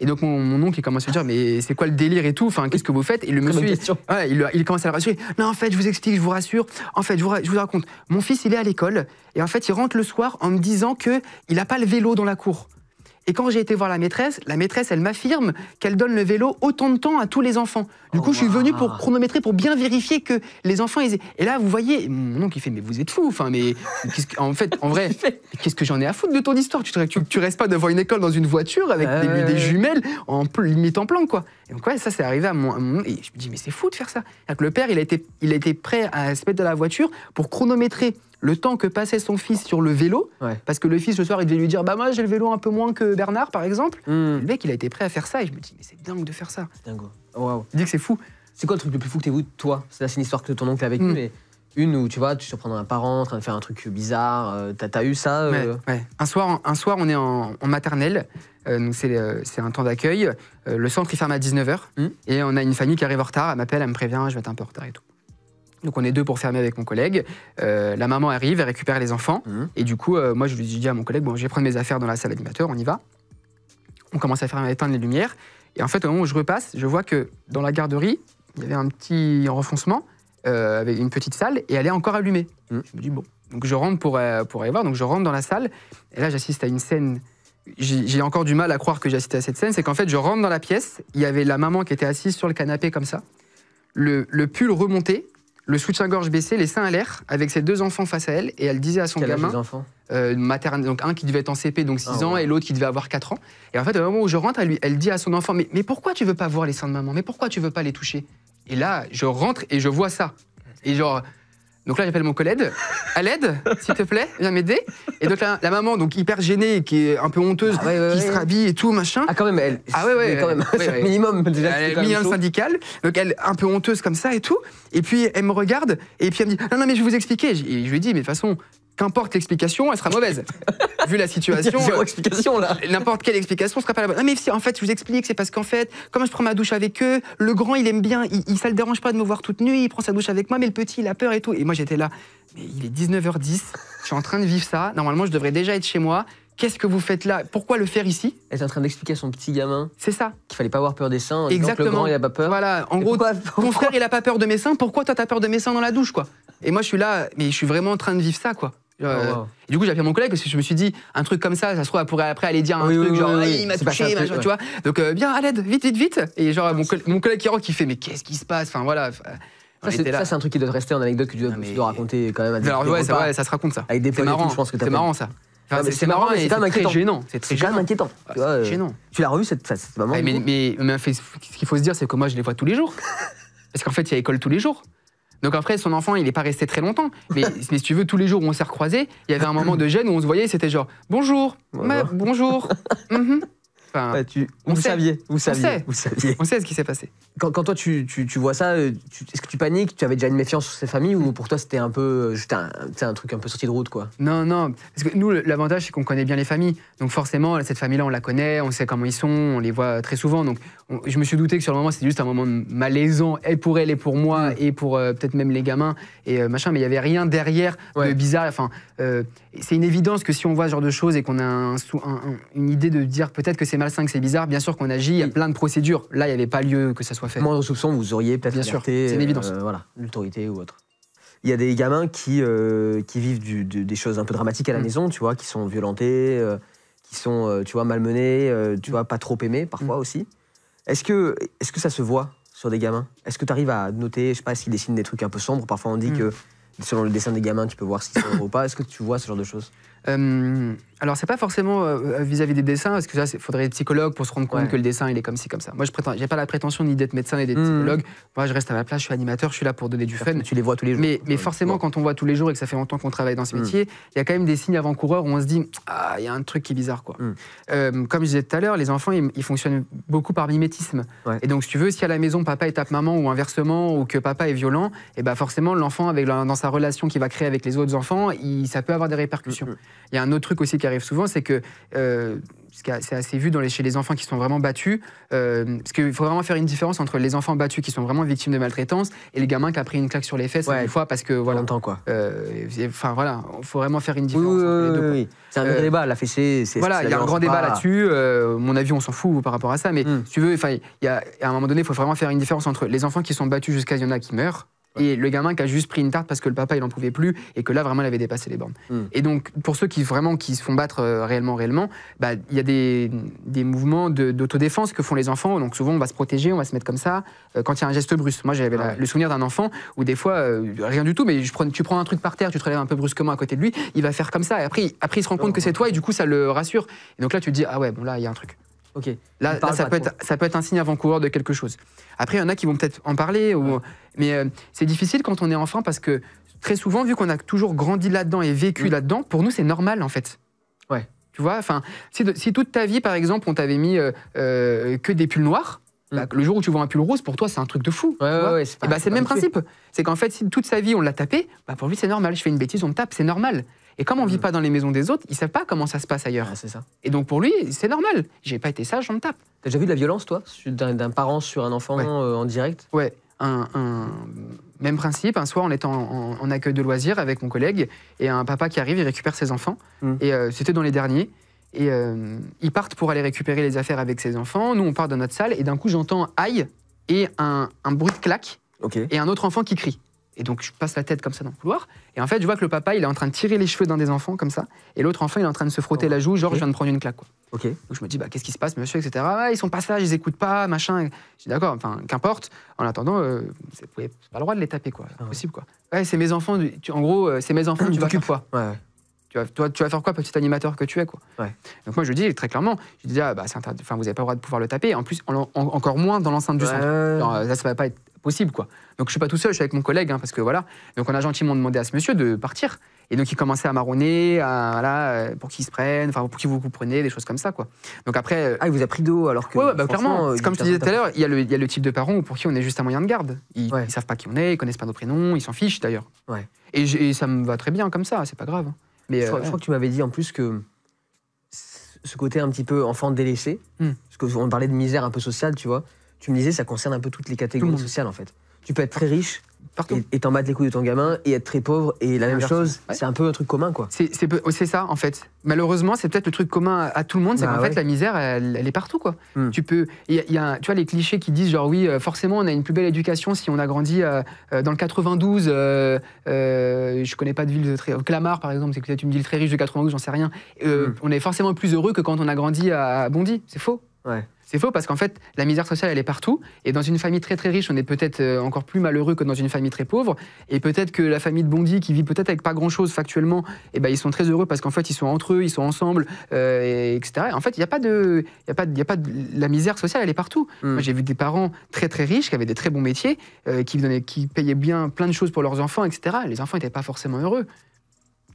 Et donc, mon oncle, il commence à se dire « Mais c'est quoi le délire et tout? Enfin, qu'est-ce que vous faites ?» Et le monsieur, il commence à le rassurer. « Non, en fait, je vous explique, je vous rassure. En fait, je vous raconte. Mon fils, il est à l'école et en fait, il rentre le soir en me disant qu'il n'a pas le vélo dans la cour. Et quand j'ai été voir la maîtresse, elle m'affirme qu'elle donne le vélo autant de temps à tous les enfants. Du coup, je suis venu pour chronométrer, pour bien vérifier que les enfants... Et là, vous voyez, mon oncle, il fait « Mais vous êtes fou, enfin, mais... » En fait, en vrai, qu'est-ce que j'en ai à foutre de ton histoire? Tu restes pas devant une école dans une voiture avec des jumelles, limite en plan, quoi. Et donc, ouais, ça, c'est arrivé à mon... Et je me dis, mais c'est fou de faire ça. Le père, il a été prêt à se mettre dans la voiture pour chronométrer le temps que passait son fils sur le vélo, parce que le fils, le soir, il devait lui dire « Bah moi, j'ai le vélo un peu moins que Bernard, par exemple. Le mec, il a été prêt à faire ça, et je me dis « Mais c'est dingue de faire ça. » C'est dingue. Wow. Je dis que c'est fou. C'est quoi le truc le plus fou que t'aies vu, toi? C'est une histoire que ton oncle a vécue, mais une où, tu vois, tu surprends un parent en train de faire un truc bizarre. T'as eu ça Ouais. Un soir, on est en maternelle, donc c'est un temps d'accueil. Le centre, il ferme à 19h, et on a une famille qui arrive en retard. Elle m'appelle, elle me prévient, je vais être un peu en retard et tout. Donc on est deux pour fermer avec mon collègue. La maman arrive, elle récupère les enfants. Et du coup, moi je lui dis à mon collègue, bon, je vais prendre mes affaires dans la salle animateur, on y va. On commence à éteindre les lumières. Et en fait, au moment où je repasse, je vois que dans la garderie, il y avait un petit renfoncement avec une petite salle et elle est encore allumée. Je me dis, bon. Donc je rentre pour aller voir. Donc je rentre dans la salle et là j'assiste à une scène. J'ai encore du mal à croire que j'ai assisté à cette scène. C'est qu'en fait, je rentre dans la pièce, il y avait la maman qui était assise sur le canapé comme ça, le pull remonté, le soutien-gorge baissé, les seins à l'air, avec ses deux enfants face à elle, et elle disait à son gamin, maternelle, donc un qui devait être en CP, donc 6 ans, et l'autre qui devait avoir 4 ans. Et en fait, au moment où je rentre, elle dit à son enfant, mais pourquoi tu veux pas voir les seins de maman? Mais pourquoi tu veux pas les toucher? Et là, je rentre et je vois ça. Et genre... Donc là, j'appelle mon collègue. À l'aide, s'il te plaît, viens m'aider. Et donc la maman, donc hyper gênée, qui est un peu honteuse, qui se rhabille et tout, machin. Ah, quand même, elle. Ah ouais. Quand même. Minimum, déjà. Elle est minimum syndicale. Donc elle, un peu honteuse comme ça et tout. Et puis elle me regarde, et puis elle me dit, non, mais je vais vous expliquer. Et je lui dis, mais de toute façon, qu'importe l'explication, elle sera mauvaise. Vu la situation. Zéro explication, là. N'importe quelle explication sera pas la bonne. Non, mais en fait, je vous explique, c'est parce qu'en fait, comme je prends ma douche avec eux, le grand, il aime bien, ça le dérange pas de me voir toute nue, il prend sa douche avec moi, mais le petit, il a peur et tout. Et moi, j'étais là, mais il est 19h10, je suis en train de vivre ça, normalement, je devrais déjà être chez moi. Qu'est-ce que vous faites là? Pourquoi le faire ici? Elle est en train d'expliquer à son petit gamin. C'est ça. Qu'il fallait pas avoir peur des seins. Exactement. Le grand, il a pas peur. Voilà. En gros, ton frère, il a pas peur de mes seins. Pourquoi toi, t'as peur de mes seins dans la douche, quoi? Et moi, je suis là, mais je suis vraiment en train de vivre ça, quoi. Et du coup, j'ai appelé mon collègue parce que je me suis dit, un truc comme ça se trouve, elle pourrait après aller dire un truc genre, il m'a touché, machin, tu vois. Donc, viens, à l'aide, vite. Et genre, mon collègue qui rentre, qui fait, mais qu'est-ce qui se passe? Enfin, voilà. Ça, c'est un truc qui doit te rester en anecdote que tu dois raconter quand même. Alors, ouais, ça se raconte ça. Avec des potes, je pense que c'est marrant, ça. C'est marrant, mais c'est quand même très gênant. C'est très inquiétant. C'est gênant. Tu l'as revu cette maman? Mais ce qu'il faut se dire, c'est que moi, je les vois tous les jours. Parce qu'en fait, il y a école tous les jours. Donc après, son enfant, il n'est pas resté très longtemps. Mais si tu veux, tous les jours où on s'est recroisés, il y avait un moment de gêne où on se voyait, c'était genre « Bonjour, bonjour. Enfin, vous saviez. On sait ce qui s'est passé. Quand toi, tu vois ça, est-ce que tu paniques? Tu avais déjà une méfiance sur ces familles ou pour toi, c'était un peu un truc un peu sorti de route, quoi? Non. Parce que nous, l'avantage, c'est qu'on connaît bien les familles. Donc forcément, cette famille-là, on la connaît, on sait comment ils sont, on les voit très souvent. Donc je me suis douté que sur le moment, c'était juste un moment malaisant, et pour elle, et pour moi, et pour peut-être même les gamins, et machin. Mais il n'y avait rien derrière de bizarre. Enfin, c'est une évidence que si on voit ce genre de choses et qu'on a une idée de dire peut-être que c'est malsain, que c'est bizarre, bien sûr qu'on agit, il y a plein de procédures. Là, il n'y avait pas lieu que ça soit fait. Moindre soupçon, vous auriez peut-être alerté, c'est une évidence. Voilà, l'autorité ou autre. Il y a des gamins qui vivent des choses un peu dramatiques à la maison, tu vois, qui sont violentés, qui sont, tu vois, malmenés, tu vois, pas trop aimés parfois aussi. Est-ce que ça se voit sur des gamins? Est-ce que tu arrives à noter, je sais pas, s'ils dessinent des trucs un peu sombres? Parfois on dit que selon le dessin des gamins, tu peux voir s'ils sont heureux ou pas. Est-ce que tu vois ce genre de choses? Alors, c'est pas forcément vis-à-vis des dessins, parce que ça, il faudrait être psychologue pour se rendre compte que le dessin, il est comme ci, comme ça. Moi, j'ai pas la prétention ni d'être médecin ni d'être psychologue. Moi, je reste à ma place, je suis animateur, je suis là pour donner du fun. Tu les vois tous les jours. Mais forcément, quand on voit tous les jours et que ça fait longtemps qu'on travaille dans ce métier, il y a quand même des signes avant-coureurs où on se dit « Ah, il y a un truc qui est bizarre, quoi. » Comme je disais tout à l'heure, les enfants, ils fonctionnent beaucoup par mimétisme. Et donc, si tu veux, si à la maison, papa il tape maman ou inversement, ou que papa est violent, et ben forcément, l'enfant, dans sa relation qu'il va créer avec les autres enfants, ça peut avoir des répercussions. Il y a un autre truc aussi qui arrive souvent, c'est que c'est assez vu chez les enfants qui sont vraiment battus, parce qu'il faut vraiment faire une différence entre les enfants battus qui sont vraiment victimes de maltraitance et les gamins qui a pris une claque sur les fesses une fois parce que voilà. Longtemps, quoi. Enfin voilà, il faut vraiment faire une différence entre les deux. Oui. C'est un vrai débat, la fessée. Voilà, il y a un grand débat là-dessus. Mon avis, on s'en fout par rapport à ça, mais si tu veux, à un moment donné, il faut vraiment faire une différence entre les enfants qui sont battus jusqu'à il y en a qui meurent. Et le gamin qui a juste pris une tarte parce que le papa il en pouvait plus et que là vraiment il avait dépassé les bornes. Et donc pour ceux qui se font battre réellement, il y a des mouvements d'autodéfense que font les enfants. Donc souvent on va se protéger, on va se mettre comme ça quand il y a un geste brusque. Moi j'avais le souvenir d'un enfant où des fois rien du tout, mais tu prends un truc par terre, tu te relèves un peu brusquement à côté de lui, il va faire comme ça et après il se rend compte que c'est toi et du coup ça le rassure. Et donc là tu te dis ah ouais bon là il y a un truc. Okay. Là ça peut être un signe avant-coureur de quelque chose. Après, il y en a qui vont peut-être en parler, mais c'est difficile quand on est enfant parce que très souvent, vu qu'on a toujours grandi là-dedans et vécu là-dedans, pour nous, c'est normal en fait. Ouais. Tu vois, si toute ta vie, par exemple, on t'avait mis que des pulls noirs, le jour où tu vois un pull rose, pour toi, c'est un truc de fou. C'est le même principe. C'est qu'en fait, si toute sa vie, on l'a tapé, pour lui, c'est normal. Je fais une bêtise, on me tape, c'est normal. Et comme on vit pas dans les maisons des autres, ils savent pas comment ça se passe ailleurs. C'est ça. Et donc pour lui, c'est normal. J'ai pas été sage, on me tape. T'as déjà vu de la violence, toi, d'un parent sur un enfant en direct? Ouais. Même principe. Un soir, on était en accueil de loisirs avec mon collègue et un papa qui arrive, il récupère ses enfants. Et c'était dans les derniers. Et ils partent pour aller récupérer les affaires avec ses enfants. Nous, on part dans notre salle et d'un coup, j'entends aïe et un bruit de claque et un autre enfant qui crie. Et donc, je passe la tête comme ça dans le couloir. Et en fait, je vois que le papa, il est en train de tirer les cheveux d'un des enfants, comme ça. Et l'autre enfant, il est en train de se frotter la joue, genre, je viens de prendre une claque, quoi. Donc, je me dis, qu'est-ce qui se passe, monsieur, etc. Ils sont pas sages, ils écoutent pas, machin. Je dis, d'accord, qu'importe. En attendant, c'est pas le droit de les taper, quoi. C'est impossible, quoi. Ouais, c'est mes enfants, en gros, c'est mes enfants, tu vas faire quoi? Tu vas faire quoi, petit animateur que tu es, quoi. Donc moi je dis très clairement, je dis vous n'avez pas le droit de pouvoir le taper, en plus encore moins dans l'enceinte du centre. Alors, ça va pas être possible, quoi. Donc je suis pas tout seul, je suis avec mon collègue, parce que voilà. Donc on a gentiment demandé à ce monsieur de partir, et donc il commençait à marronner, pour qu'il se prenne, pour qu'il vous compreniez, des choses comme ça, quoi. Donc après, il vous a pris d'eau alors que clairement, comme je te disais tout à l'heure, il y a le type de parents pour qui on est juste un moyen de garde. Ils savent pas qui on est, ils connaissent pas nos prénoms, ils s'en fichent d'ailleurs. Et ça me va très bien comme ça, c'est pas grave. Mais je crois que tu m'avais dit en plus que ce côté un petit peu enfant délaissé, parce qu'on parlait de misère un peu sociale, tu vois, tu me disais ça concerne un peu toutes les catégories sociales en fait. Tu peux être très riche et t'en battre les couilles de ton gamin et être très pauvre et la même chose, c'est un peu un truc commun, quoi. C'est ça en fait. Malheureusement, c'est peut-être le truc commun à tout le monde, c'est qu'en fait la misère, elle est partout, quoi. Tu vois les clichés qui disent genre oui, forcément on a une plus belle éducation si on a grandi dans le 92. Je connais pas de ville très Clamart par exemple, c'est peut-être une ville très riche de 92, j'en sais rien. On est forcément plus heureux que quand on a grandi à Bondy. C'est faux. C'est faux parce qu'en fait, la misère sociale, elle est partout. Et dans une famille très très riche, on est peut-être encore plus malheureux que dans une famille très pauvre. Et peut-être que la famille de Bondy, qui vit peut-être avec pas grand-chose factuellement, ils sont très heureux parce qu'en fait, ils sont entre eux, ils sont ensemble, etc. En fait, il n'y a pas de... La misère sociale, elle est partout. Moi, j'ai vu des parents très très riches, qui avaient des très bons métiers, qui payaient bien plein de choses pour leurs enfants, etc. Les enfants n'étaient pas forcément heureux.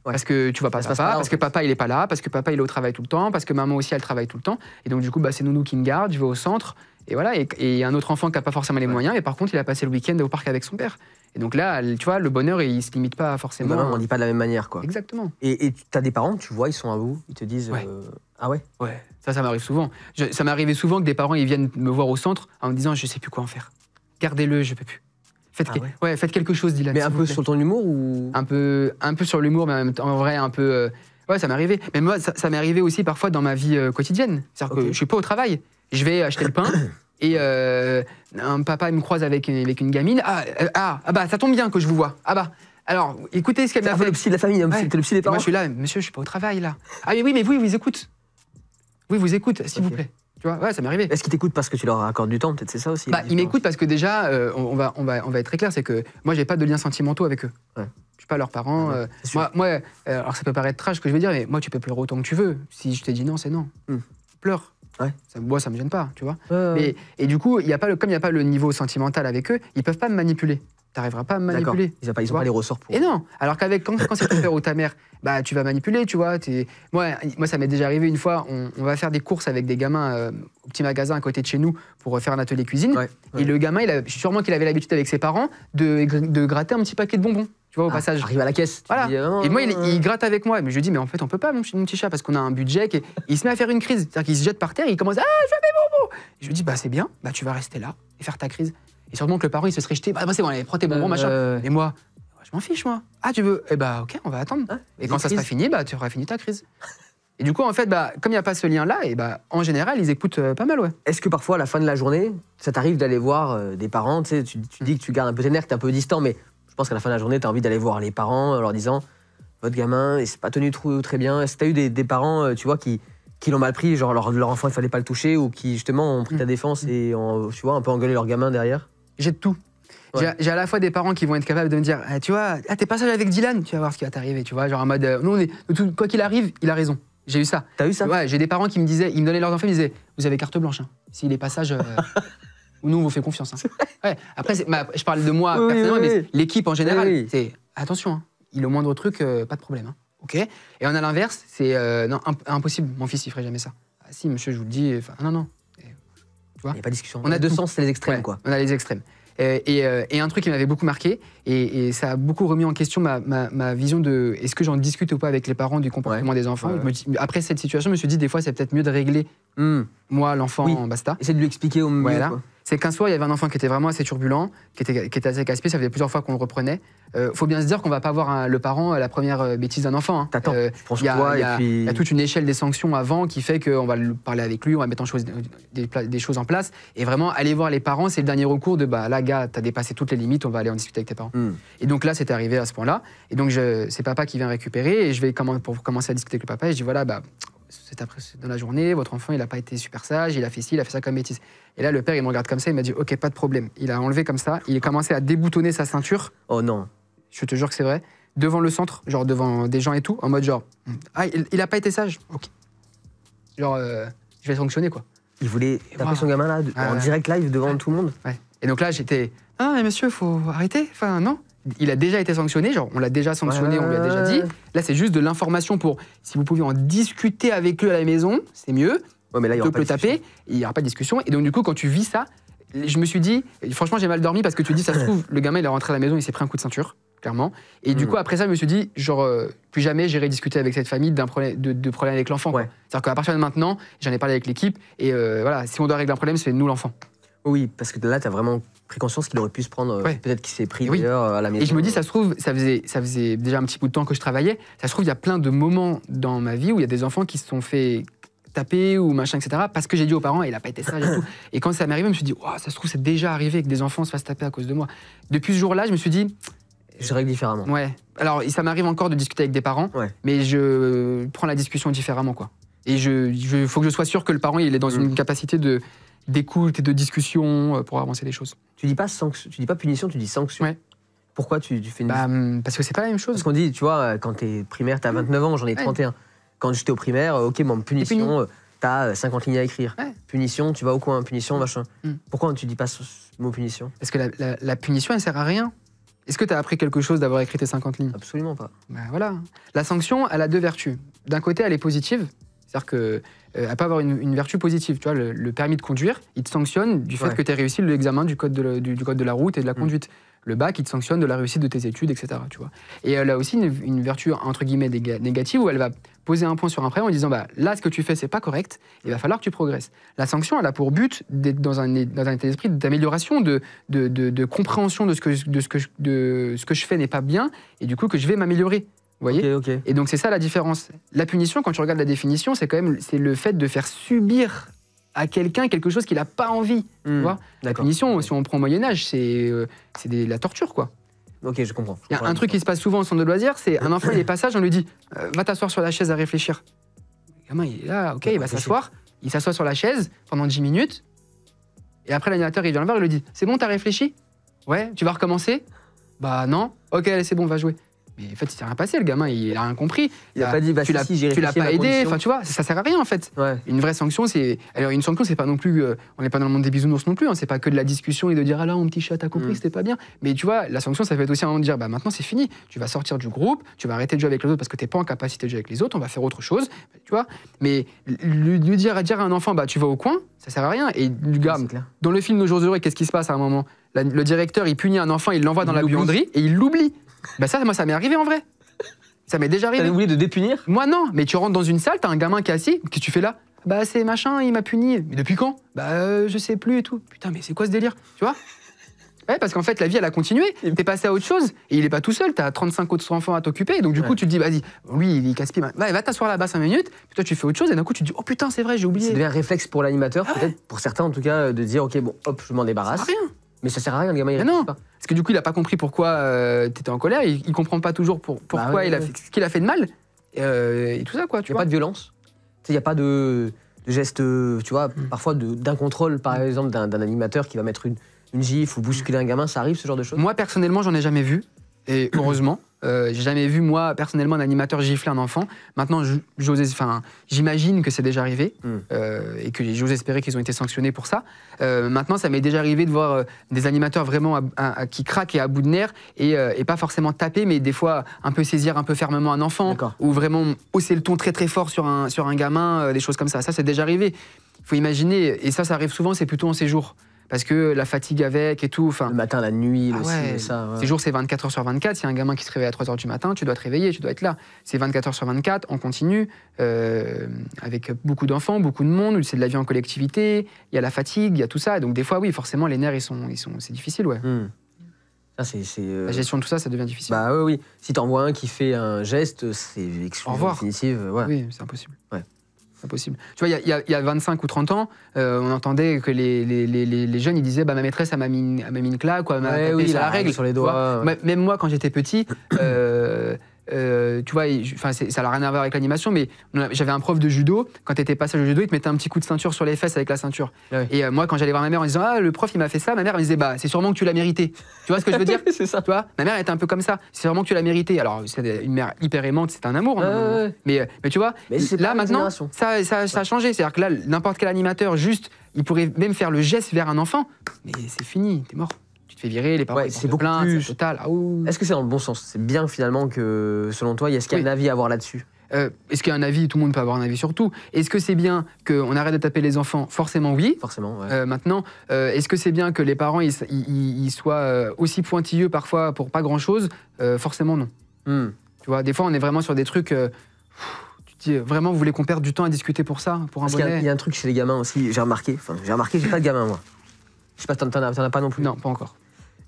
Parce que tu vois pas papa, parce que papa il est pas là, parce que papa il est au travail tout le temps, parce que maman aussi elle travaille tout le temps, et donc du coup c'est nounou qui me garde, je vais au centre, et voilà, et un autre enfant qui a pas forcément les moyens, et par contre il a passé le week-end au parc avec son père. Et donc là, tu vois, le bonheur il se limite pas forcément. On dit pas de la même manière, quoi. Exactement. Et t'as des parents, tu vois, ils sont à vous, ils te disent ah ouais. Ouais, ça m'arrive souvent. Ça m'est arrivé souvent que des parents ils viennent me voir au centre en me disant je sais plus quoi en faire. Gardez-le, je peux plus. Faites quelque chose, Dylan. Mais un peu sur ton humour ou un peu sur l'humour, mais en même temps, en vrai, un peu. Ouais, ça m'est arrivé. Mais moi, ça m'est arrivé aussi parfois dans ma vie quotidienne. C'est-à-dire que je suis pas au travail. Je vais acheter le pain et un papa il me croise avec une gamine. Ça tombe bien que je vous vois. Alors, écoutez ce qu'elle m'a fait. Le psy de la famille, c'était le psy des parents. Moi, je suis là, monsieur, je suis pas au travail là. Ah oui, mais vous, il vous écoute. Oui, vous écoute, s'il vous plaît. Tu vois, ouais, ça m'est arrivé. Est-ce qu'ils t'écoutent parce que tu leur accordes du temps? Peut-être c'est ça aussi. Bah, ils m'écoutent parce que déjà, on va être très clair, c'est que moi, j'ai pas de liens sentimentaux avec eux. Ouais. Je suis pas leurs parents. Alors ça peut paraître trash ce que je vais dire, mais moi, tu peux pleurer autant que tu veux. Si je t'ai dit non, c'est non. Pleure. Ouais. Ça me gêne pas, tu vois. Et du coup, comme il n'y a pas le niveau sentimental avec eux, ils peuvent pas me manipuler. T'arriveras pas à me manipuler. Ils ont pas les ressorts pour. Et non. Alors quand c'est ton père ou ta mère, bah tu vas manipuler, tu vois. Moi, ça m'est déjà arrivé une fois. On va faire des courses avec des gamins au petit magasin à côté de chez nous pour faire un atelier cuisine. Ouais. Et le gamin, sûrement qu'il avait l'habitude avec ses parents de gratter un petit paquet de bonbons. Tu vois, au passage. Arrive à la caisse. Voilà. Et moi, il gratte avec moi. Mais je lui dis, mais en fait, on peut pas, mon petit chat, parce qu'on a un budget. Il se met à faire une crise. C'est-à-dire qu'il se jette par terre et il commence à je veux mes bonbons. Et je lui dis, bah c'est bien, bah tu vas rester là et faire ta crise. Et sûrement que le parent, il se serait jeté, bah c'est bon, allez, prends tes bonbons, machin. Et moi, je m'en fiche, moi. Ah, tu veux? Eh bah ok, on va attendre. Et quand ça sera fini, bah tu auras fini ta crise. Et du coup, en fait, bah, comme il n'y a pas ce lien-là, et bah, en général, ils écoutent pas mal, ouais. Est-ce que parfois, à la fin de la journée, ça t'arrive d'aller voir des parents? Tu sais, tu dis que tu gardes un peu tes nerfs, que t'es un peu distant, mais je pense qu'à la fin de la journée, t'as envie d'aller voir les parents en leur disant votre gamin, il s'est pas tenu très bien. Est-ce que t'as eu des parents, tu vois, qui l'ont mal pris, genre leur enfant, il fallait pas le toucher, ou qui justement ont pris ta défense et ont, tu vois, un peu engueulé leur gamin derrière? J'ai de tout. Ouais. J'ai à la fois des parents qui vont être capables de me dire tu vois, t'es pas seul avec Dylan, tu vas voir ce qui va t'arriver, tu vois, genre en mode nous, quoi qu'il arrive, il a raison. J'ai eu ça. T'as eu ça? Ouais, j'ai des parents qui me disaient, ils me donnaient leurs enfants, ils me disaient vous avez carte blanche, hein. S'il est pas sage, nous on vous fait confiance. Hein. Ouais. Après, je parle de moi personnellement, mais l'équipe en général, c'est attention, hein. Il a au moindre truc, pas de problème. Hein. Ok. Et on a l'inverse, c'est non, impossible, mon fils il ferait jamais ça. Ah, si monsieur, je vous le dis, non. Tu vois, il n'y a pas de discussion. On a deux sens, c'est les extrêmes, quoi. On a les extrêmes. Et un truc qui m'avait beaucoup marqué, et ça a beaucoup remis en question ma vision de est-ce que j'en discute ou pas avec les parents du comportement des enfants. Après cette situation, je me suis dit des fois c'est peut-être mieux de régler moi, l'enfant, basta. Essayer de lui expliquer au mieux. Voilà. C'est qu'un soir, il y avait un enfant qui était vraiment assez turbulent, qui était assez casse-pied, ça faisait plusieurs fois qu'on le reprenait. Faut bien se dire qu'on va pas voir le parent la première bêtise d'un enfant. Hein. T'attends, tu prends sur toi Il y a toute une échelle des sanctions avant qui fait qu'on va parler avec lui, on va mettre des choses en place. Et vraiment, aller voir les parents, c'est le dernier recours de là, gars, t'as dépassé toutes les limites, on va aller en discuter avec tes parents. Et donc là, c'était arrivé à ce point-là. Et donc, c'est papa qui vient récupérer et je vais pour commencer à discuter avec le papa et je dis voilà, c'est dans la journée, votre enfant, il n'a pas été super sage, il a fait ci, il a fait ça comme bêtise. Et là, le père, il me regarde comme ça, il m'a dit ok, pas de problème. Il a enlevé comme ça, il a commencé à déboutonner sa ceinture. Oh non. Je te jure que c'est vrai. Devant le centre, genre devant des gens et tout, en mode genre il a pas été sage. Ok. Genre, je vais sanctionner quoi. Il voulait taper son gamin là, en direct live devant tout le monde. Ouais. Et donc là, j'étais mais monsieur, faut arrêter. Enfin, non. Il a déjà été sanctionné, genre on l'a déjà sanctionné, on lui a déjà dit. Là, c'est juste de l'information pour si vous pouvez en discuter avec eux à la maison, c'est mieux. Ouais, mais là, il y aura pas le taper, il n'y aura pas de discussion. Et donc, du coup, quand tu vis ça, je me suis dit, franchement, j'ai mal dormi parce que tu dis, ça se trouve, le gamin, il est rentré à la maison, il s'est pris un coup de ceinture, clairement. Et du coup, après ça, je me suis dit, genre, plus jamais j'irai discuter avec cette famille de problème avec l'enfant. Ouais. C'est-à-dire qu'à partir de maintenant, j'en ai parlé avec l'équipe. Et voilà, si on doit régler un problème, c'est nous l'enfant. Oui, parce que là, tu as vraiment pris conscience qu'il aurait pu se prendre, peut-être qu'il s'est pris d'ailleurs à la maison. Et je me dis, ça se trouve, ça faisait déjà un petit bout de temps que je travaillais, ça se trouve, il y a plein de moments dans ma vie où il y a des enfants qui se sont fait taper ou machin, etc. parce que j'ai dit aux parents, il n'a pas été sage et tout. Et quand ça m'est arrivé, je me suis dit, ça se trouve, c'est déjà arrivé que des enfants se fassent taper à cause de moi. Depuis ce jour-là, je me suis dit... Je règle différemment. Ouais. Alors, ça m'arrive encore de discuter avec des parents, mais je prends la discussion différemment, quoi. Et il faut que je sois sûr que le parent, il est dans une capacité d'écoute et de discussion pour avancer les choses. Tu dis pas punition, tu dis sanction. Ouais. Pourquoi tu fais une... Parce que c'est pas la même chose. Parce qu'on dit, tu vois, quand t'es primaire, t'as 29 ans, j'en ai 31. Quand j'étais au primaire, ok, bon, punition, t'as 50 lignes à écrire. Ouais. Punition, tu vas au coin, punition, machin. Pourquoi tu dis pas ce mot punition? Parce que la punition, elle sert à rien. Est-ce que t'as appris quelque chose d'avoir écrit tes 50 lignes? Absolument pas. Voilà. La sanction, elle a deux vertus. D'un côté, elle est positive. C'est-à-dire qu'elle peut avoir une vertu positive. Tu vois, le permis de conduire, il te sanctionne du fait que tu as réussi l'examen du code de la route et de la conduite. Le bac, il te sanctionne de la réussite de tes études, etc. Tu vois. Et elle a aussi une vertu, entre guillemets, négative, où elle va poser un point sur un problème en disant là, ce que tu fais, c'est pas correct, il va falloir que tu progresses. La sanction, elle a pour but d'être dans un état d'esprit d'amélioration, de compréhension de ce que je fais n'est pas bien, et du coup, que je vais m'améliorer. Vous voyez? Okay. Et donc c'est ça la différence. La punition, quand tu regardes la définition, c'est quand même le fait de faire subir à quelqu'un quelque chose qu'il n'a pas envie. Tu vois? La punition, si on prend au Moyen-Âge, c'est la torture, quoi. Ok, je comprends. Il y a un truc qui se passe souvent au centre de loisirs, c'est un enfant, il est passage, on lui dit va t'asseoir sur la chaise à réfléchir. Le gamin, il est là, ok, il va s'asseoir. il s'assoit sur la chaise pendant 10 minutes. Et après, l'animateur, il vient le voir, il lui dit « C'est bon, t'as réfléchi ? Ouais, tu vas recommencer ? Bah non. Ok, allez, c'est bon, va jouer. » Mais en fait, il s'est rien passé, le gamin, il a rien compris. Il a pas dit, bah tu l'as pas aidé, enfin tu vois, ça sert à rien en fait. Ouais. Une vraie sanction, alors une sanction, c'est pas non plus, on n'est pas dans le monde des bisounours non plus, hein, c'est pas que de la discussion et de dire ah là mon petit chat t'as compris, c'était pas bien. Mais tu vois, la sanction, ça peut être aussi un moment de dire bah maintenant c'est fini, tu vas sortir du groupe, tu vas arrêter de jouer avec les autres parce que t'es pas en capacité de jouer avec les autres, on va faire autre chose, tu vois. Mais lui dire à un enfant bah tu vas au coin, ça sert à rien. Et le gars, dans le film Nos jours heureux, qu'est-ce qui se passe à un moment? Le directeur, il punit un enfant, il l'envoie dans la buanderie et il l'oublie. Bah ça, moi, ça m'est arrivé en vrai. Ça m'est déjà arrivé. T'avais oublié de dépunir? Moi, non. Mais tu rentres dans une salle, t'as un gamin qui est assis. Qu'est-ce que tu fais là? Bah, c'est machin, il m'a puni. Mais depuis quand? Bah, je sais plus et tout. Putain, mais c'est quoi ce délire? Tu vois? Ouais, parce qu'en fait, la vie, elle a continué. T'es passé à autre chose. Et il est pas tout seul. T'as 35 autres enfants à t'occuper. Donc, du coup, tu te dis, vas-y, lui, il casse-pied. Va t'asseoir là-bas 5 minutes. Puis toi, tu fais autre chose. Et d'un coup, tu te dis, oh putain, c'est vrai, j'ai oublié. Ça devient un réflexe pour l'animateur, peut-être, pour certains en tout cas, de dire, ok, bon, hop, je m'en débarrasse. Ça sert à rien. Mais ça sert à rien, le gamin, il non. pas. Parce que du coup, il a pas compris pourquoi t'étais en colère. Il comprend pas toujours pourquoi il a fait ce qu'il a fait de mal. Et tout ça, quoi. Il n'y a pas de violence. Il n'y a pas de geste, tu vois, parfois d'incontrôle, par exemple, d'un animateur qui va mettre une gifle ou bousculer un gamin. Ça arrive, ce genre de choses? Moi, personnellement, j'en ai jamais vu. Et heureusement. J'ai jamais vu, moi, personnellement, un animateur gifler un enfant. Maintenant, j'imagine que c'est déjà arrivé et que j'ose espérer qu'ils ont été sanctionnés pour ça. Maintenant, ça m'est déjà arrivé de voir des animateurs vraiment qui craquent et à bout de nerfs et pas forcément taper, mais des fois un peu saisir un peu fermement un enfant ou vraiment hausser le ton très très fort sur un gamin, des choses comme ça. Ça, c'est déjà arrivé. Il faut imaginer, et ça arrive souvent, c'est plutôt en séjour. Parce que la fatigue avec et tout. Le matin, la nuit, ça. Ces jours, c'est 24 heures sur 24. S'il y a un gamin qui se réveille à 3 heures du matin, tu dois te réveiller, tu dois être là. C'est 24 heures sur 24, on continue, avec beaucoup d'enfants, beaucoup de monde, c'est de la vie en collectivité, il y a la fatigue, il y a tout ça. Et donc, des fois, oui, forcément, les nerfs, c'est difficile, ouais. Ça, la gestion de tout ça, ça devient difficile. Bah oui. Si t'en vois un qui fait un geste, c'est exclusion définitive. Ouais. Oui, c'est impossible. Ouais. Impossible. Tu vois, il y a 25 ou 30 ans, on entendait que les jeunes, ils disaient bah, ma maîtresse, elle m'a mis une claque, quoi, m'a tapé sur la règle. Sur les doigts. Même moi, quand j'étais petit, tu vois, ça n'a rien à voir avec l'animation, mais j'avais un prof de judo. Quand tu étais passage au judo, il te mettait un petit coup de ceinture sur les fesses avec la ceinture. Et moi, quand j'allais voir ma mère en disant ah, le prof, il m'a fait ça, ma mère, elle me disait bah, c'est sûrement que tu l'as mérité. Tu vois ce que je veux dire? C'est ça. Tu vois, ma mère était un peu comme ça. C'est sûrement que tu l'as mérité. Alors, c'est une mère hyper aimante, c'est un amour. Mais tu vois, là maintenant, ça a changé. C'est-à-dire que là, n'importe quel animateur, juste, il pourrait même faire le geste vers un enfant. Mais c'est fini, t'es mort. Tu te fais virer, les parents c'est beaucoup plus total. Est-ce que c'est dans le bon sens? C'est bien finalement que, selon toi, est-ce qu'il y a un avis à avoir là-dessus? Est-ce qu'il y a un avis? Tout le monde peut avoir un avis sur tout. Est-ce que c'est bien qu'on arrête de taper les enfants? Forcément oui. Forcément, ouais. Maintenant, est-ce que c'est bien que les parents ils soient aussi pointilleux parfois pour pas grand-chose? Forcément non. Tu vois, des fois on est vraiment sur des trucs... tu te dis, vraiment, vous voulez qu'on perde du temps à discuter pour ça? Pour un bonnet? Il y a un truc chez les gamins aussi, j'ai remarqué, j'ai pas de gamin moi. Je sais pas, t'en as pas non plus? Non, pas encore.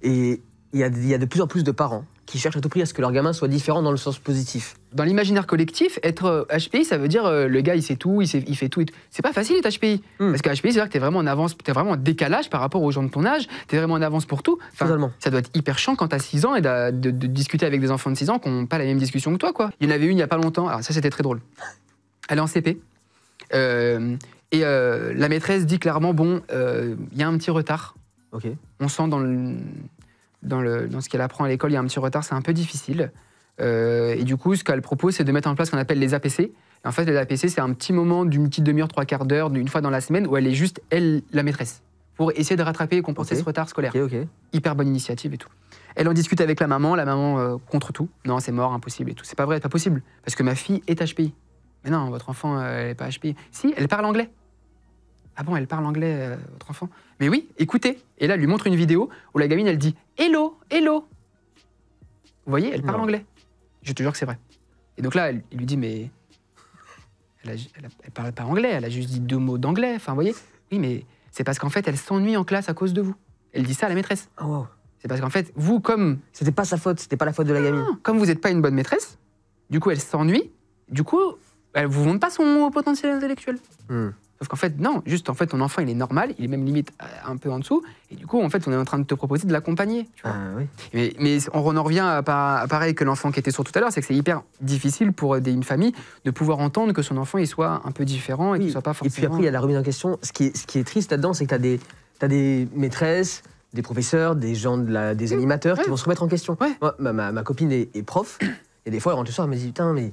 Et il y a de plus en plus de parents qui cherchent à tout prix à ce que leur gamin soit différent dans le sens positif. Dans l'imaginaire collectif, être HPI, ça veut dire le gars, il sait tout, il fait tout. C'est pas facile d'être HPI. Parce que HPI, c'est-à-dire que t'es vraiment en avance, t'es vraiment en décalage par rapport aux gens de ton âge, t'es vraiment en avance pour tout. Totalement. Ça doit être hyper chiant quand t'as 6 ans et de discuter avec des enfants de 6 ans qui n'ont pas la même discussion que toi, quoi. Il y en avait une il y a pas longtemps, alors ça c'était très drôle. Elle est en CP. Et la maîtresse dit clairement, bon, il y a un petit retard. Okay. On sent dans ce qu'elle apprend à l'école, il y a un petit retard, c'est un peu difficile. Et du coup, ce qu'elle propose, c'est de mettre en place ce qu'on appelle les APC. Et en fait, les APC, c'est un petit moment d'une petite demi-heure, 3/4 d'heure, une fois dans la semaine, où elle est juste, elle, la maîtresse, pour essayer de rattraper et compenser ce retard scolaire. Hyper bonne initiative et tout. Elle en discute avec la maman contre tout. Non, c'est mort, impossible et tout. C'est pas vrai, pas possible. Parce que ma fille est HPI. Mais non, votre enfant, elle n'est pas HPI. Si, elle parle anglais. Ah bon, elle parle anglais, votre enfant? Mais oui, écoutez. Et là, elle lui montre une vidéo où la gamine, elle dit « Hello, hello ». Vous voyez, elle parle anglais. Je te jure que c'est vrai. Et donc là, il lui dit « Mais elle parle pas anglais, elle a juste dit 2 mots d'anglais. » Enfin, vous voyez? Oui, mais c'est parce qu'en fait, elle s'ennuie en classe à cause de vous. Elle dit ça à la maîtresse. Oh, wow. C'est parce qu'en fait, vous, comme... C'était pas sa faute, c'était pas la faute de la gamine. Non, comme vous n'êtes pas une bonne maîtresse, du coup, elle s'ennuie. Du coup, elle vous montre pas son potentiel intellectuel. Sauf qu'en fait, non, juste en fait, ton enfant, il est normal, il est même limite un peu en dessous, et du coup, en fait, on est en train de te proposer de l'accompagner. Oui. Mais on en revient à pareil que l'enfant qui était sourd tout à l'heure, c'est que c'est hyper difficile pour une famille de pouvoir entendre que son enfant, il soit un peu différent et qu'il soit pas forcément... Et puis après, il y a la remise en question. Ce qui est triste là-dedans, c'est que t'as des maîtresses, des professeurs, des gens, des animateurs qui vont se remettre en question. Ouais. Moi, ma copine est prof, et des fois, elle rentre le soir, elle me dit, putain, mais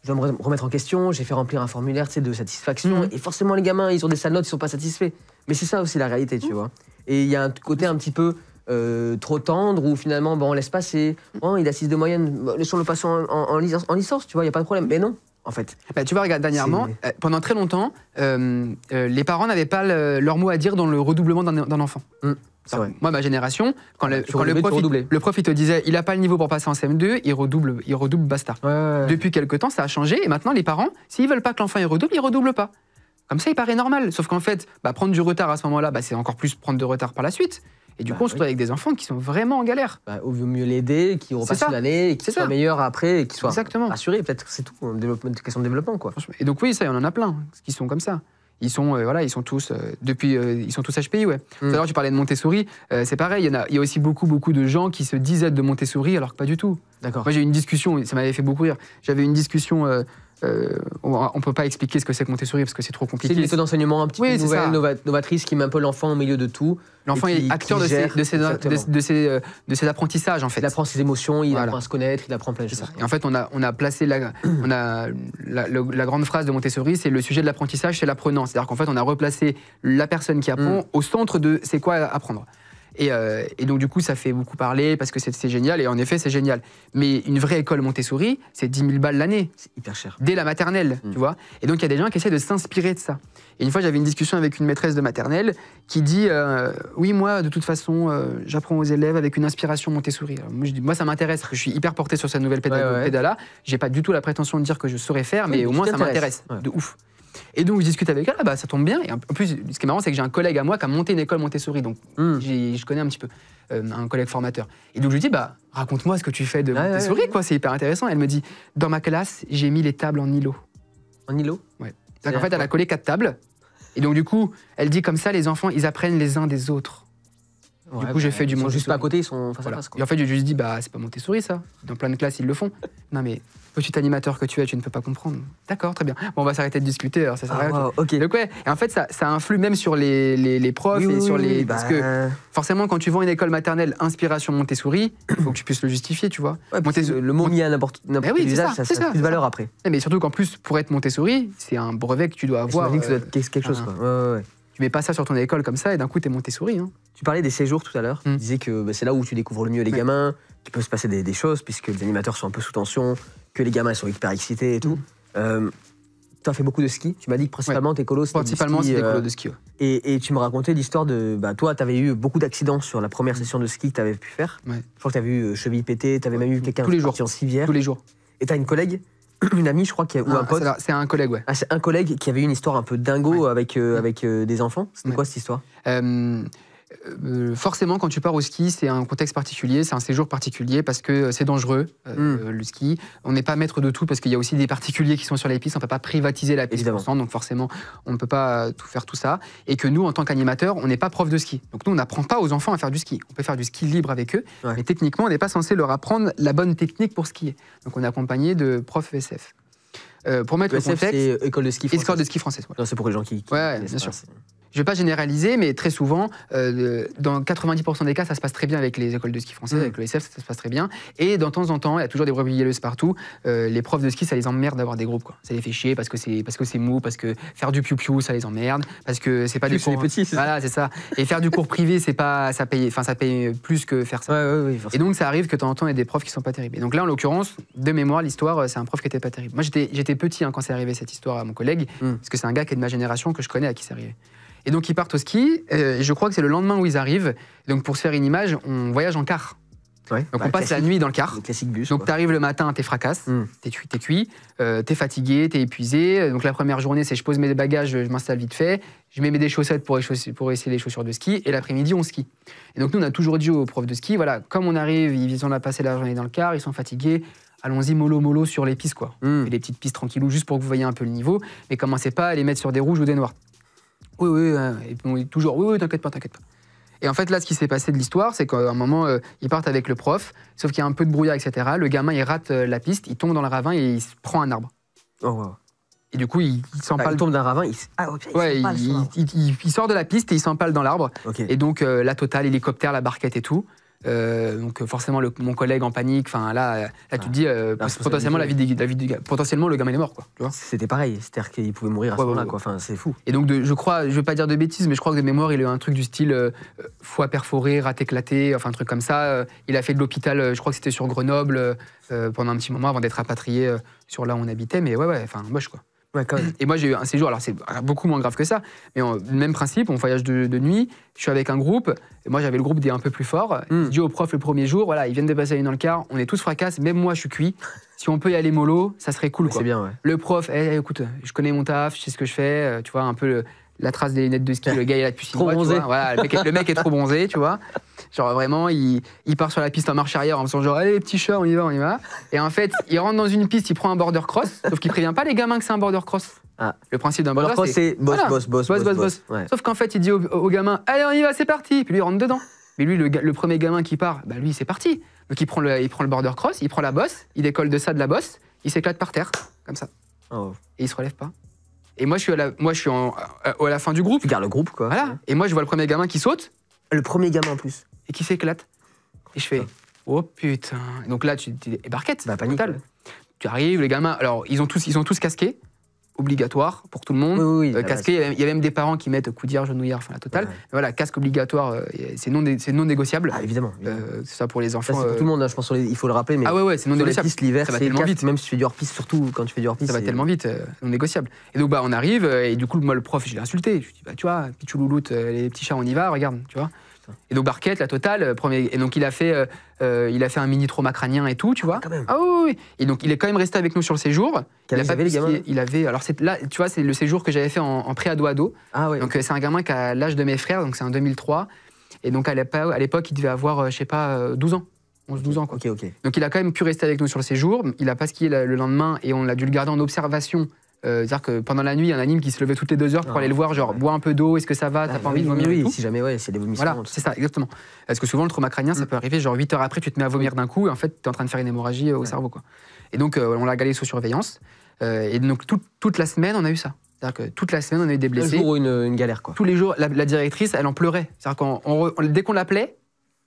je dois me remettre en question, j'ai fait remplir un formulaire de satisfaction, et forcément, les gamins, ils ont des sales notes, ils sont pas satisfaits. Mais c'est ça aussi la réalité, tu vois. Et il y a un côté un petit peu trop tendre, où finalement, on laisse passer. Oh, il a 6 de moyenne, laissons-le passer en licence, tu vois, il n'y a pas de problème. Mais non, en fait. Bah, tu vois, regarde, dernièrement, pendant très longtemps, les parents n'avaient pas leur mot à dire dans le redoublement d'un enfant. Vrai. Moi, ma génération, quand le prof il te disait il n'a pas le niveau pour passer en CM2, il redouble, basta. Ouais. Depuis quelques temps, ça a changé et maintenant, les parents, s'ils veulent pas que l'enfant il redoublent pas. Comme ça, il paraît normal. Sauf qu'en fait, prendre du retard à ce moment-là, c'est encore plus prendre de retard par la suite. Et du coup, on se retrouve avec des enfants qui sont vraiment en galère. Au mieux l'aider, qui repasse l'année, et qui soit meilleur après, et qui soit assuré. Peut-être que c'est tout, une question de développement, quoi. Et donc oui, ça, il y en a plein qui sont comme ça. Ils sont tous ils sont tous HPI, ouais. Tout à l'heure, tu parlais de Montessori, c'est pareil. Il y a aussi beaucoup de gens qui se disent être de Montessori alors que pas du tout. D'accord. Moi, j'ai eu une discussion, ça m'avait fait beaucoup rire. J'avais une discussion. On peut pas expliquer ce que c'est que Montessori parce que c'est trop compliqué. C'est une méthode d'enseignement un petit peu nouvelle, novatrice, qui met un peu l'enfant au milieu de tout. L'enfant est acteur de ses apprentissages, en fait. Il apprend ses émotions, il apprend à se connaître, il apprend plein de choses. Et en fait, on a placé la grande phrase de Montessori, c'est le sujet de l'apprentissage, c'est l'apprenant. C'est-à-dire qu'en fait, on a replacé la personne qui apprend au centre de c'est quoi apprendre. Et donc, du coup, ça fait beaucoup parler parce que c'est génial. Et en effet, c'est génial. Mais une vraie école Montessori, c'est 10 000 balles l'année. C'est hyper cher. Dès la maternelle, tu vois. Et donc, il y a des gens qui essaient de s'inspirer de ça. Et une fois, j'avais une discussion avec une maîtresse de maternelle qui dit oui, moi, de toute façon, j'apprends aux élèves avec une inspiration Montessori. Alors, moi, je dis, moi, ça m'intéresse parce que je suis hyper porté sur cette nouvelle pédala. J'ai pas du tout la prétention de dire que je saurais faire, mais au moins, ça m'intéresse. De ouf. Et donc, je discute avec elle, ça tombe bien. Et en plus, ce qui est marrant, c'est que j'ai un collègue à moi qui a monté une école Montessori. Donc, je connais un petit peu un collègue formateur. Et donc, je lui dis, raconte-moi ce que tu fais de Montessori, quoi. C'est hyper intéressant. Elle me dit, dans ma classe, j'ai mis les tables en îlot. En îlot ? Ouais. En fait, elle a collé 4 tables. Et donc, du coup, elle dit comme ça, les enfants, ils apprennent les uns des autres. Du coup, j'ai fait du Montessori. Ils sont juste pas à côté, ils sont face à face. Et en fait, j'ai juste dit, c'est pas Montessori, ça. Dans plein de classes, ils le font. Non, mais petit animateur que tu es, tu ne peux pas comprendre. D'accord, très bien. Bon, on va s'arrêter de discuter, alors ça sert à rien. Ok. Donc, ouais, et en fait, ça influe même sur les profs et sur les. Parce que forcément, quand tu vends une école maternelle inspiration Montessori, il faut que tu puisses le justifier, tu vois. Ouais, le mot mis à n'importe quel usage, ça a plus de valeur après. Mais surtout qu'en plus, pour être Montessori, c'est un brevet que tu dois avoir. Que ça doit être quelque chose, quoi. Ouais. Tu mets pas ça sur ton école comme ça et d'un coup, t'es Montessori. Hein. Tu parlais des séjours tout à l'heure. Tu disais que c'est là où tu découvres le mieux les gamins, qu'il peut se passer des choses, puisque les animateurs sont un peu sous tension, que les gamins sont hyper excités et tout. Tu as fait beaucoup de ski. Tu m'as dit que principalement tes colos, c'était principalement, c'est des colos de ski. Ouais. Et tu me racontais l'histoire de. Toi, tu avais eu beaucoup d'accidents sur la première session de ski que tu avais pu faire. Ouais. Je crois que tu avais eu cheville pétée, tu avais même eu quelqu'un qui en civière. Tous les jours. Et tu as une collègue, une amie, je crois, ou un pote. C'est un collègue, ouais. C'est un collègue qui avait eu une histoire un peu dingo avec des enfants. C'était quoi cette histoire ? Forcément, quand tu pars au ski, c'est un contexte particulier, c'est un séjour particulier parce que c'est dangereux, le ski. On n'est pas maître de tout parce qu'il y a aussi des particuliers qui sont sur les pistes, on ne peut pas privatiser la piste ensemble, donc forcément, on ne peut pas tout faire tout ça. Et que nous, en tant qu'animateurs, on n'est pas prof de ski. Donc nous, on n'apprend pas aux enfants à faire du ski. On peut faire du ski libre avec eux, mais techniquement, on n'est pas censé leur apprendre la bonne technique pour skier. Donc on est accompagné de profs ESF. Pour mettre le contexte, c'est école de ski française. École de ski française. Ouais. C'est pour les gens qui bien sûr. Je ne vais pas généraliser, mais très souvent, dans 90% des cas, ça se passe très bien avec les écoles de ski françaises, avec le SF, ça se passe très bien. Et de temps en temps, il y a toujours des brebis galeuses partout. Les profs de ski, ça les emmerde d'avoir des groupes, quoi. Ça les fait chier parce que c'est mou, parce que faire du piou-piou, ça les emmerde, parce que c'est pas des cours. Petits, voilà, c'est ça. Et faire du cours privé, ça paye plus que faire ça. Et donc, ça arrive que de temps en temps, il y a des profs qui sont pas terribles. Et donc là, en l'occurrence, de mémoire, l'histoire, c'est un prof qui était pas terrible. Moi, j'étais petit quand c'est arrivé cette histoire à mon collègue, parce que c'est un gars qui est de ma génération que je connais à qui c'est arrivé. Et donc ils partent au ski, et je crois que c'est le lendemain où ils arrivent. Donc pour se faire une image, on voyage en car. Donc on passe la nuit dans le car. Le classique bus. Donc t'arrives le matin, t'es fracasse, t'es cuit, t'es fatigué, t'es épuisé. Donc la première journée, c'est je pose mes bagages, je m'installe vite fait, je mets des chaussettes pour essayer les chaussures de ski, et l'après-midi on skie. Et donc nous on a toujours dit aux profs de ski, voilà, comme on arrive, ils ont passé la journée dans le car, ils sont fatigués. Allons-y mollo sur les pistes, quoi. Et les petites pistes tranquillou, juste pour que vous voyez un peu le niveau, mais commencez pas à les mettre sur des rouges ou des noirs. Oui, et bon, toujours, oui, t'inquiète pas. Et en fait, là, ce qui s'est passé de l'histoire, c'est qu'à un moment, ils partent avec le prof, sauf qu'il y a un peu de brouillard, etc. Le gamin, il rate la piste, il tombe dans le ravin et il se prend un arbre. Oh, wow. Et du coup, il s'empale. Il tombe d'un ravin, il sort de la piste et il s'empale dans l'arbre. Okay. Et donc, la totale, hélicoptère, la barquette et tout. Donc forcément mon collègue en panique, enfin là tu te dis potentiellement potentiellement le gamin est mort quoi. Tu vois, c'était pareil, c'est-à-dire qu'il pouvait mourir à ce moment-là quoi. Enfin c'est fou. Et donc je crois, je vais pas dire de bêtises, mais je crois que de mémoire il a eu un truc du style foie perforé, rate éclaté, enfin un truc comme ça. Il a fait de l'hôpital, je crois que c'était sur Grenoble pendant un petit moment avant d'être rapatrié sur là où on habitait, mais ouais, enfin moche quoi. Ouais, quand même. Et moi j'ai eu un séjour, alors c'est beaucoup moins grave que ça, mais même principe, on voyage de nuit, je suis avec un groupe, et moi j'avais le groupe des un peu plus forts, je dis au prof le premier jour, voilà, ils viennent de passer la nuit dans le car, on est tous fracasses, même moi je suis cuit, si on peut y aller mollo, ça serait cool quoi. C'est bien, ouais. Le prof, écoute, je connais mon taf, je sais ce que je fais, tu vois, un peu la trace des lunettes de ski, le gars il a depuis 6 mois, bronzé. Tu vois, voilà, le mec est trop bronzé, tu vois. Genre vraiment, il part sur la piste en marche arrière en faisant genre, allez les petits chats, on y va. Et en fait, il rentre dans une piste, il prend un border cross, sauf qu'il prévient pas les gamins que c'est un border cross. Ah. Le principe d'un border cross, c'est boss. Ouais. Sauf qu'en fait, il dit au gamin, allez on y va, c'est parti. Puis lui il rentre dedans. Mais lui, le premier gamin qui part, bah lui c'est parti. Donc il prend le border cross, il prend la bosse, il décolle de ça de la bosse, il s'éclate par terre, comme ça. Oh. Et il se relève pas. Et moi je suis à la fin du groupe. Tu gardes le groupe quoi. Voilà. Et moi je vois le premier gamin qui saute. Le premier gamin en plus. Et qui s'éclate. Et je fais, oh putain. Et donc là tu dis, barquette, panique. Total. Tu arrives, les gamins, alors ils sont tous casqués. Obligatoire pour tout le monde. Oui, casqué, il y a même des parents qui mettent coudière, genouillère, enfin la totale. Ouais. Voilà, casque obligatoire, c'est non négociable. Ah, évidemment. C'est ça pour les enfants. Ça, c'est pour tout le monde, hein, je pense, il faut le rappeler. Mais c'est non négociable. Piste, l'hiver, ça va tellement vite. Même si tu fais du hors-piste, surtout quand tu fais du hors-piste. Ça va tellement vite, non négociable. Et donc, on arrive, et du coup, moi, le prof, je l'ai insulté. Je lui dis, tu vois, Pichou Louloute, les petits chats, on y va, regarde, tu vois. Et donc barquette, la totale, et donc il a fait un mini trauma crânien et tout, tu vois. Quand même. Ah oui. Et donc il est quand même resté avec nous sur le séjour. Il avait les gamins. Il avait, alors là, tu vois, c'est le séjour que j'avais fait en pré-ado-ado. Ah ouais. Donc c'est un gamin qui a l'âge de mes frères, donc c'est en 2003. Et donc à l'époque, il devait avoir, je sais pas, 12 ans. 11-12 ans quoi. Ok. Donc il a quand même pu rester avec nous sur le séjour. Il a pas skié le lendemain et on a dû le garder en observation. C'est-à-dire que pendant la nuit, il y a un anime qui se levait toutes les 2 heures pour aller le voir, genre bois un peu d'eau, est-ce que ça va, t'as pas envie de vomir et tout. Si jamais, c'est des vomissements. Voilà, c'est ça, exactement. Parce que souvent, le trauma crânien, ça peut arriver, genre 8 heures après, tu te mets à vomir d'un coup, et en fait, t'es en train de faire une hémorragie au cerveau, quoi. Et donc, on l'a gardé sous surveillance. Et donc, toute la semaine, on a eu ça. C'est-à-dire que toute la semaine, on a eu des blessés. Un jour ou une galère, quoi. Tous les jours, la directrice, elle en pleurait. C'est-à-dire que dès qu'on l'appelait,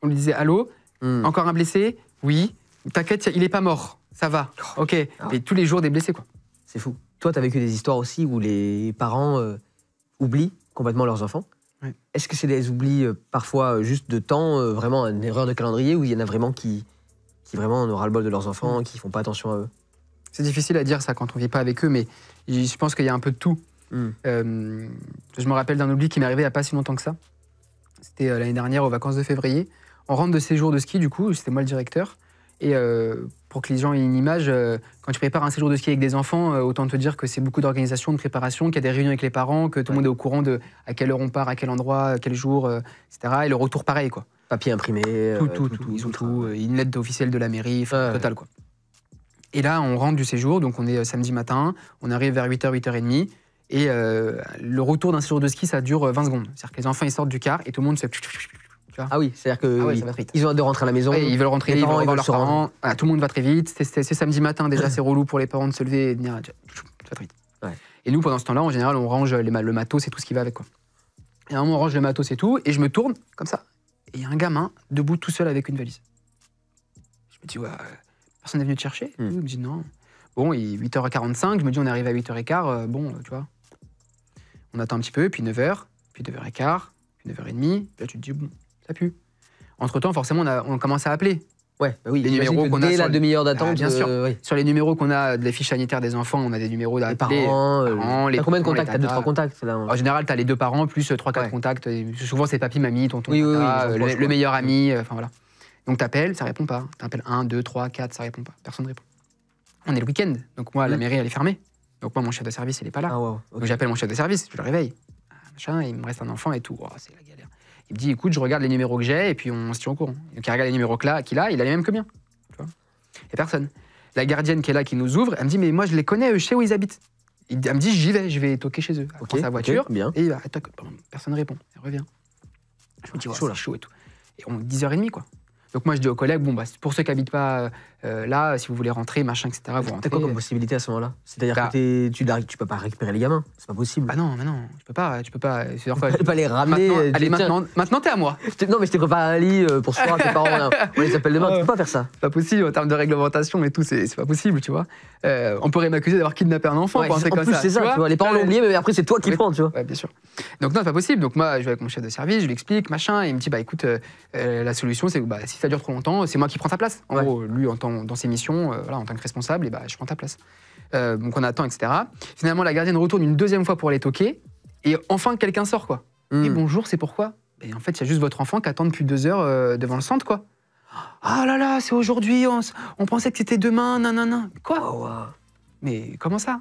on lui disait allô, encore un blessé, oui, t'inquiète, il est pas mort, ça va, ok. Et tous les jours, des blessés, quoi. C'est fou. Toi, tu as vécu des histoires aussi où les parents oublient complètement leurs enfants. Ouais. Est-ce que c'est des oublis parfois juste de temps, vraiment une erreur de calendrier, ou il y en a vraiment qui vraiment ont ras-le-bol de leurs enfants, qui font pas attention à eux? C'est difficile à dire ça quand on vit pas avec eux, mais je pense qu'il y a un peu de tout. Je me rappelle d'un oubli qui m'est arrivé il y a pas si longtemps que ça. C'était l'année dernière, aux vacances de février. On rentre de séjour de ski, du coup, c'était moi le directeur. Et pour que les gens aient une image, quand tu prépares un séjour de ski avec des enfants, autant te dire que c'est beaucoup d'organisation, de préparation, qu'il y a des réunions avec les parents, que tout le monde est au courant de à quelle heure on part, à quel endroit, à quel jour, etc. Et le retour pareil, quoi. Papier imprimé. Tout. Ils ont tout. Une lettre officielle de la mairie, total, quoi. Et là, on rentre du séjour, donc on est samedi matin, on arrive vers 8h, 8h30. Et le retour d'un séjour de ski, ça dure 20 secondes. C'est-à-dire que les enfants, ils sortent du car et tout le monde se... Ah oui, c'est-à-dire qu'ils ont hâte de rentrer à la maison. Ouais, ils veulent rentrer, ils veulent voir leurs parents. Voilà, tout le monde va très vite. C'est samedi matin, déjà, c'est relou pour les parents de se lever et de venir. Ça va très vite. Ouais. Et nous, pendant ce temps-là, en général, on range le matos et tout ce qui va avec, quoi. Et à un moment, on range le matos et tout, et je me tourne, comme ça. Et il y a un gamin, debout tout seul avec une valise. Je me dis, ouais, personne n'est venu te chercher. Il me dit, non. Bon, il est 8h45, je me dis, on arrive à 8h15. Bon, tu vois. On attend un petit peu, puis 9h, puis 9h15, puis 9h30. Puis là, tu te dis, bon. Ça pue. Entre-temps, forcément, on commence à appeler. Ouais, bah oui. Les numéros qu'on a dès la demi-heure d'attente. Bien sûr. Oui. Sur les numéros qu'on a de la fiche sanitaire des enfants, on a des numéros d'appeler. Les parents. Les t'as combien de contacts? les T'as 2-3 contacts là. En général, t'as les 2 parents plus 3-4 contacts. Souvent, c'est papy, mamie, tonton, tata, oui, le meilleur ami. Enfin voilà. Donc t'appelles, ça répond pas. T'appelles 1, 2, 3, 4, ça répond pas. Personne ne répond. On est le week-end. Donc moi, la mairie, elle est fermée. Donc moi, mon chef de service, il est pas là. Okay. Donc j'appelle mon chef de service, je le réveille. Machin, il me reste un enfant et tout. Oh, c'est la galère. Il me dit, écoute, je regarde les numéros que j'ai et puis on se tient au courant. Donc il regarde les numéros qu'il a, il a les mêmes que bien. Tu vois. Et personne. La gardienne qui est là, qui nous ouvre, elle me dit, mais moi je les connais, je sais où ils habitent. Elle me dit, je vais toquer chez eux. Elle prend sa voiture, bien. et personne ne répond. Elle revient. Je me dis, c'est chaud et tout. Et on 10h30, quoi. Donc moi, je dis aux collègues, bon, bah, pour ceux qui n'habitent pas là, si vous voulez rentrer, machin, etc., vous rentrez. T'as quoi comme possibilité à ce moment-là? C'est-à-dire que tu peux pas récupérer les gamins, c'est pas possible. Ah non, tu peux pas. Tu peux pas les ramener. Maintenant, t'es à moi. Non, mais je t'ai préparé un lit pour ce soir, tes parents, on les appelle demain, tu peux pas faire ça. C'est pas possible, en termes de réglementation et tout, c'est pas possible, tu vois. On pourrait m'accuser d'avoir kidnappé un enfant, quoi, en plus, c'est ça, tu vois. Les parents l'ont oublié, mais après, c'est toi qui prends, tu vois. Ouais, bien sûr. Donc non, c'est pas possible. Donc moi, je vais avec mon chef de service, je lui explique, machin, et il me dit, bah écoute, la solution, c'est que si ça dure trop longtemps, c'est moi qui prends ta place. En gros, lui, dans ses missions, voilà, en tant que responsable, et bah, je prends ta place. Donc on attend, etc. Finalement, la gardienne retourne une deuxième fois pour les toquer, et enfin, quelqu'un sort, quoi. Et bonjour, c'est pourquoi? Et en fait, il y a juste votre enfant qui attend depuis 2 heures devant le centre, quoi. Ah là là, c'est aujourd'hui, on pensait que c'était demain, nanana. Quoi? Wow. Mais comment ça?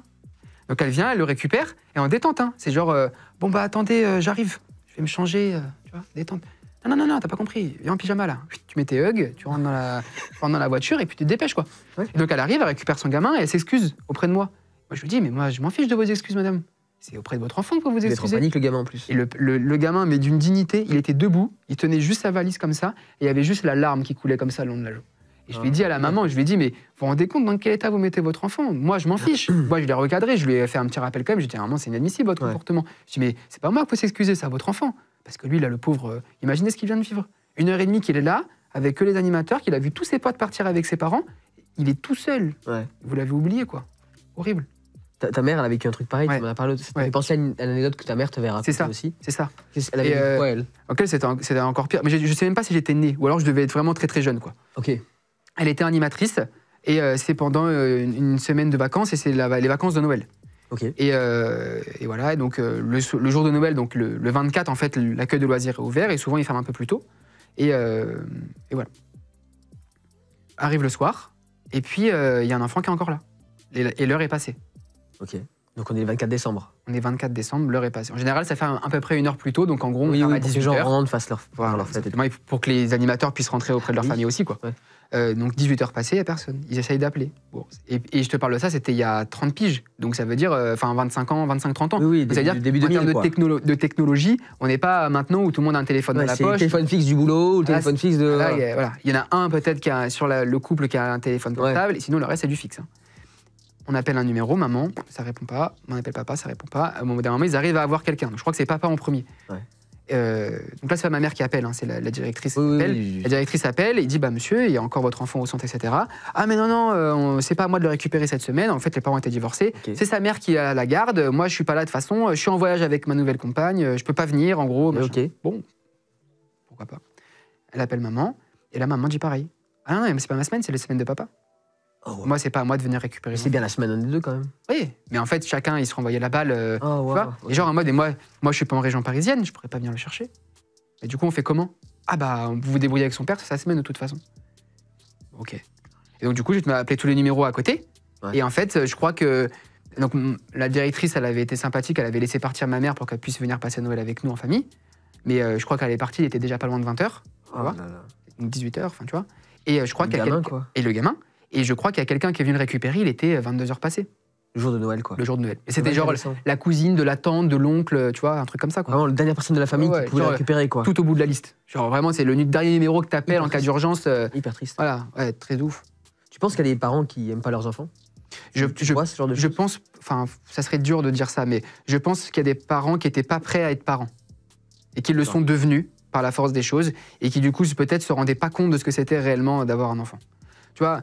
Donc elle vient, elle le récupère, et en détente, hein. C'est genre, bon bah attendez, j'arrive, je vais me changer, tu vois, détente. Non, t'as pas compris, viens en pyjama là. Tu mets tes hugs, tu rentres dans la voiture, et puis tu te dépêches, quoi. Ouais. Et donc elle arrive, elle récupère son gamin, et elle s'excuse auprès de moi. Moi je lui dis, mais moi je m'en fiche de vos excuses, madame. C'est auprès de votre enfant que vous vous excusez. Il est en panique, le gamin, en plus. Et le gamin, mais d'une dignité, il était debout, il tenait juste sa valise comme ça, et il y avait juste la larme qui coulait comme ça le long de la joue. Et je lui ai dit à la maman, je lui ai dit, mais vous vous rendez compte dans quel état vous mettez votre enfant? Moi, je m'en fiche. Moi, je l'ai recadré, je lui ai fait un petit rappel quand même. Je lui ai dit, maman, c'est inadmissible votre comportement. Je lui ai dit, mais c'est pas moi qu'il faut s'excuser, c'est à votre enfant. Parce que lui, là, le pauvre, imaginez ce qu'il vient de vivre. 1h30 qu'il est là, avec que les animateurs, qu'il a vu tous ses potes partir avec ses parents. Il est tout seul. Ouais. Vous l'avez oublié, quoi. Horrible. Ta mère, elle a vécu un truc pareil, tu m'en as parlé. Ça t'avait pensé à une anecdote que ta mère t'avait racontée aussi. C'est ça. Elle avait vécu quoi, elle? Ok, c'était encore pire. Mais je sais même pas si j'étais né, ou alors je devais être vraiment très très jeune, quoi. Ok. Elle était animatrice, et c'est pendant une semaine de vacances, et c'est les vacances de Noël. Ok. Et voilà, et donc le jour de Noël, donc le 24, en fait, l'accueil de loisirs est ouvert, et souvent il ferme un peu plus tôt. Et voilà. Arrive le soir, et puis il y a un enfant qui est encore là. Et l'heure est passée. Ok. Donc on est le 24 décembre. On est 24 décembre, l'heure est passée. En général, ça fait à peu près 1 heure plus tôt, donc en gros, on ferme à pour que 18 les gens rentrent, fassent leur fête. Pour que les animateurs puissent rentrer auprès de leur famille aussi, quoi. Ouais. Donc 18 heures passées, il n'y a personne. Ils essayent d'appeler. Bon, et je te parle de ça, c'était il y a 30 piges. Donc ça veut dire 25 ans, 25-30 ans. Oui, ça veut dire début en termes de technologie, on n'est pas maintenant où tout le monde a un téléphone dans la poche. Le téléphone fixe du boulot, ou le téléphone fixe de... Voilà. Il y en a un peut-être sur le couple qui a un téléphone portable, et sinon le reste c'est du fixe. Hein. On appelle un numéro, maman, ça répond pas. On appelle papa, ça répond pas. Au moment d'un moment, ils arrivent à avoir quelqu'un. Donc, je crois que c'est papa en premier. Ouais. Donc là, c'est pas ma mère qui appelle, hein, c'est la directrice qui appelle. La directrice appelle et dit, bah monsieur, il y a encore votre enfant au centre, etc. Ah mais non, c'est pas à moi de le récupérer cette semaine. En fait, les parents étaient divorcés. Okay. C'est sa mère qui a la garde. Moi, je suis pas là de toute façon. Je suis en voyage avec ma nouvelle compagne. Je peux pas venir, en gros. Okay. Bon, pourquoi pas. Elle appelle maman et la maman dit pareil. Ah non, mais c'est pas ma semaine, c'est la semaine de papa. Oh ouais. Moi, c'est pas à moi de venir récupérer. C'est bien la semaine des deux quand même. Oui, mais en fait, chacun, il se renvoyait la balle. Tu vois okay. Et genre en mode, moi, je suis pas en région parisienne, je pourrais pas venir le chercher. Et du coup, on fait comment? Ah bah, vous vous débrouillez avec son père, c'est sa semaine de toute façon. Ok. Et donc, du coup, je m'ai appelé tous les numéros à côté. Ouais. Et en fait, je crois que donc, la directrice, elle avait été sympathique, elle avait laissé partir ma mère pour qu'elle puisse venir passer Noël avec nous en famille. Mais je crois qu'elle est partie, il était déjà pas loin de 20h. Donc 18h, enfin, tu vois. Et je crois qu'il y a quelqu'un. Et le gamin. Et je crois qu'il y a quelqu'un qui est venu le récupérer, il était 22h passées. Le jour de Noël, quoi. Le jour de Noël. Et c'était genre la cousine de la tante, de l'oncle, tu vois, un truc comme ça, quoi. Vraiment, la dernière personne de la famille qui pouvait le récupérer, quoi. Tout au bout de la liste. Genre vraiment, c'est le dernier numéro que t'appelles en cas d'urgence. Hyper triste. Voilà, ouais, très ouf. Tu penses qu'il y a des parents qui aiment pas leurs enfants? Je pense, enfin, ça serait dur de dire ça, mais je pense qu'il y a des parents qui étaient pas prêts à être parents. Et qui le sont devenus par la force des choses. Et qui, du coup, peut-être se rendaient pas compte de ce que c'était réellement d'avoir un enfant. Tu vois,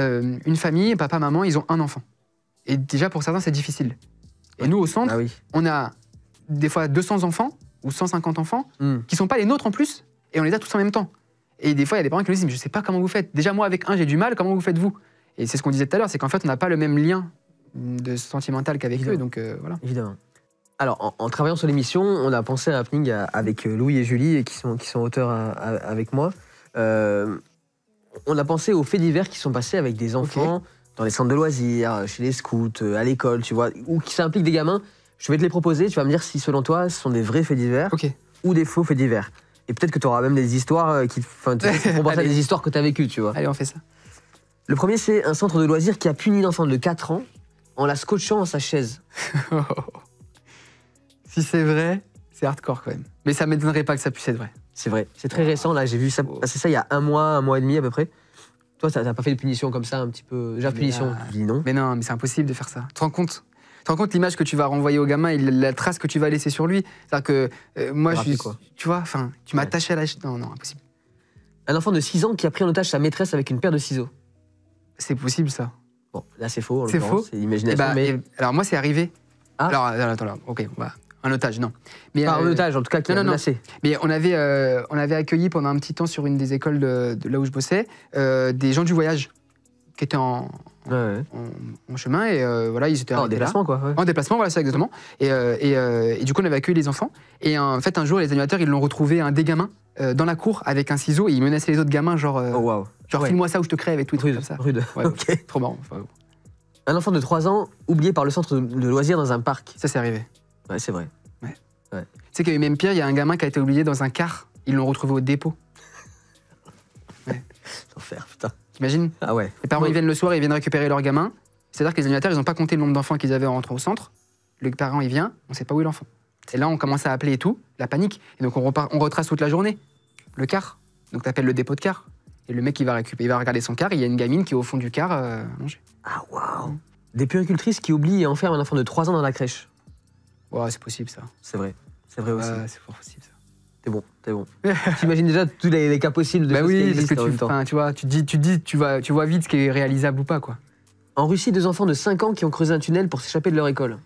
une famille, papa, maman, ils ont un enfant. Et déjà, pour certains, c'est difficile. Et nous, au centre, on a des fois 200 enfants ou 150 enfants qui sont pas les nôtres en plus, et on les a tous en même temps. Et des fois, il y a des parents qui nous disent, mais je sais pas comment vous faites. Déjà, moi, avec un, j'ai du mal, comment vous faites-vous? Et c'est ce qu'on disait tout à l'heure, c'est qu'en fait, on n'a pas le même lien sentimental qu'avec eux, donc voilà. Évidemment. Alors, en travaillant sur l'émission, on a pensé à un happening avec Louis et Julie, qui sont auteurs avec moi. On a pensé aux faits divers qui sont passés avec des enfants dans les centres de loisirs, chez les scouts, à l'école, tu vois, ou qui s'impliquent des gamins. Je vais te les proposer, tu vas me dire si selon toi ce sont des vrais faits divers ou des faux faits divers. Et peut-être que tu auras même des histoires qui font penser à des histoires que tu as vécues, tu vois. Allez, on fait ça. Le premier, c'est un centre de loisirs qui a puni une enfant de 4 ans en la scotchant à sa chaise. Si c'est vrai, c'est hardcore quand même. Mais ça m'étonnerait pas que ça puisse être vrai. C'est vrai, c'est très récent, là, j'ai vu ça passer ça il y a un mois et demi à peu près. Toi, t'as pas fait de punition comme ça, un petit peu... Déjà, punition, tu dis non. Mais non, mais c'est impossible de faire ça. Tu te rends compte l'image que tu vas renvoyer au gamin et la trace que tu vas laisser sur lui. C'est-à-dire que moi, tu vois, enfin, tu m'attaches à la... Non, impossible. Un enfant de 6 ans qui a pris en otage sa maîtresse avec une paire de ciseaux. C'est possible, ça. Bon, là, c'est faux. C'est faux. C'est l'imagination, mais... Alors, moi, c'est arrivé. Ah. Alors, attends, ok, un otage, non. Mais, pas un otage, en tout cas, qui a menacé. Mais on avait accueilli pendant un petit temps sur une des écoles de là où je bossais des gens du voyage qui étaient en chemin et voilà, ils étaient en déplacement, quoi. Ouais. En déplacement, voilà, c'est exactement. Et du coup, on avait accueilli les enfants. Et en fait, un jour, les animateurs, ils l'ont retrouvé un des gamins dans la cour avec un ciseau et il menaçait les autres gamins, genre, file-moi ça ou je te crève et tout. Rude, comme ça. Rude. Ouais, Ok. Trop marrant. Enfin, un enfant de 3 ans oublié par le centre de loisirs dans un parc. ça, c'est arrivé. Ouais, c'est vrai. Tu sais qu'il y a eu même pire, il y a un gamin qui a été oublié dans un car. Ils l'ont retrouvé au dépôt. L'enfer, putain. T'imagines? Ah ouais. Les parents, ils viennent le soir, ils viennent récupérer leur gamin. C'est-à-dire que les animateurs, ils n'ont pas compté le nombre d'enfants qu'ils avaient en rentrant au centre. Le parent, il vient, on ne sait pas où est l'enfant. Et là, on commence à appeler et tout, la panique. Et donc, on retrace toute la journée. Le car. Donc, tu appelles le dépôt de car. Et le mec, il va regarder son car, et il y a une gamine qui est au fond du car à manger. Ah waouh. Des puéricultrices qui oublient et enferment un enfant de 3 ans dans la crèche. Ouais, c'est possible, ça. C'est vrai. C'est vrai aussi. Ouais, c'est fort possible, ça. T'es bon. T'imagines déjà tous les cas possibles de bah choses oui, qui parce existent que en même temps. tu vois, tu vois vite ce qui est réalisable ou pas, quoi. En Russie, 2 enfants de 5 ans qui ont creusé un tunnel pour s'échapper de leur école.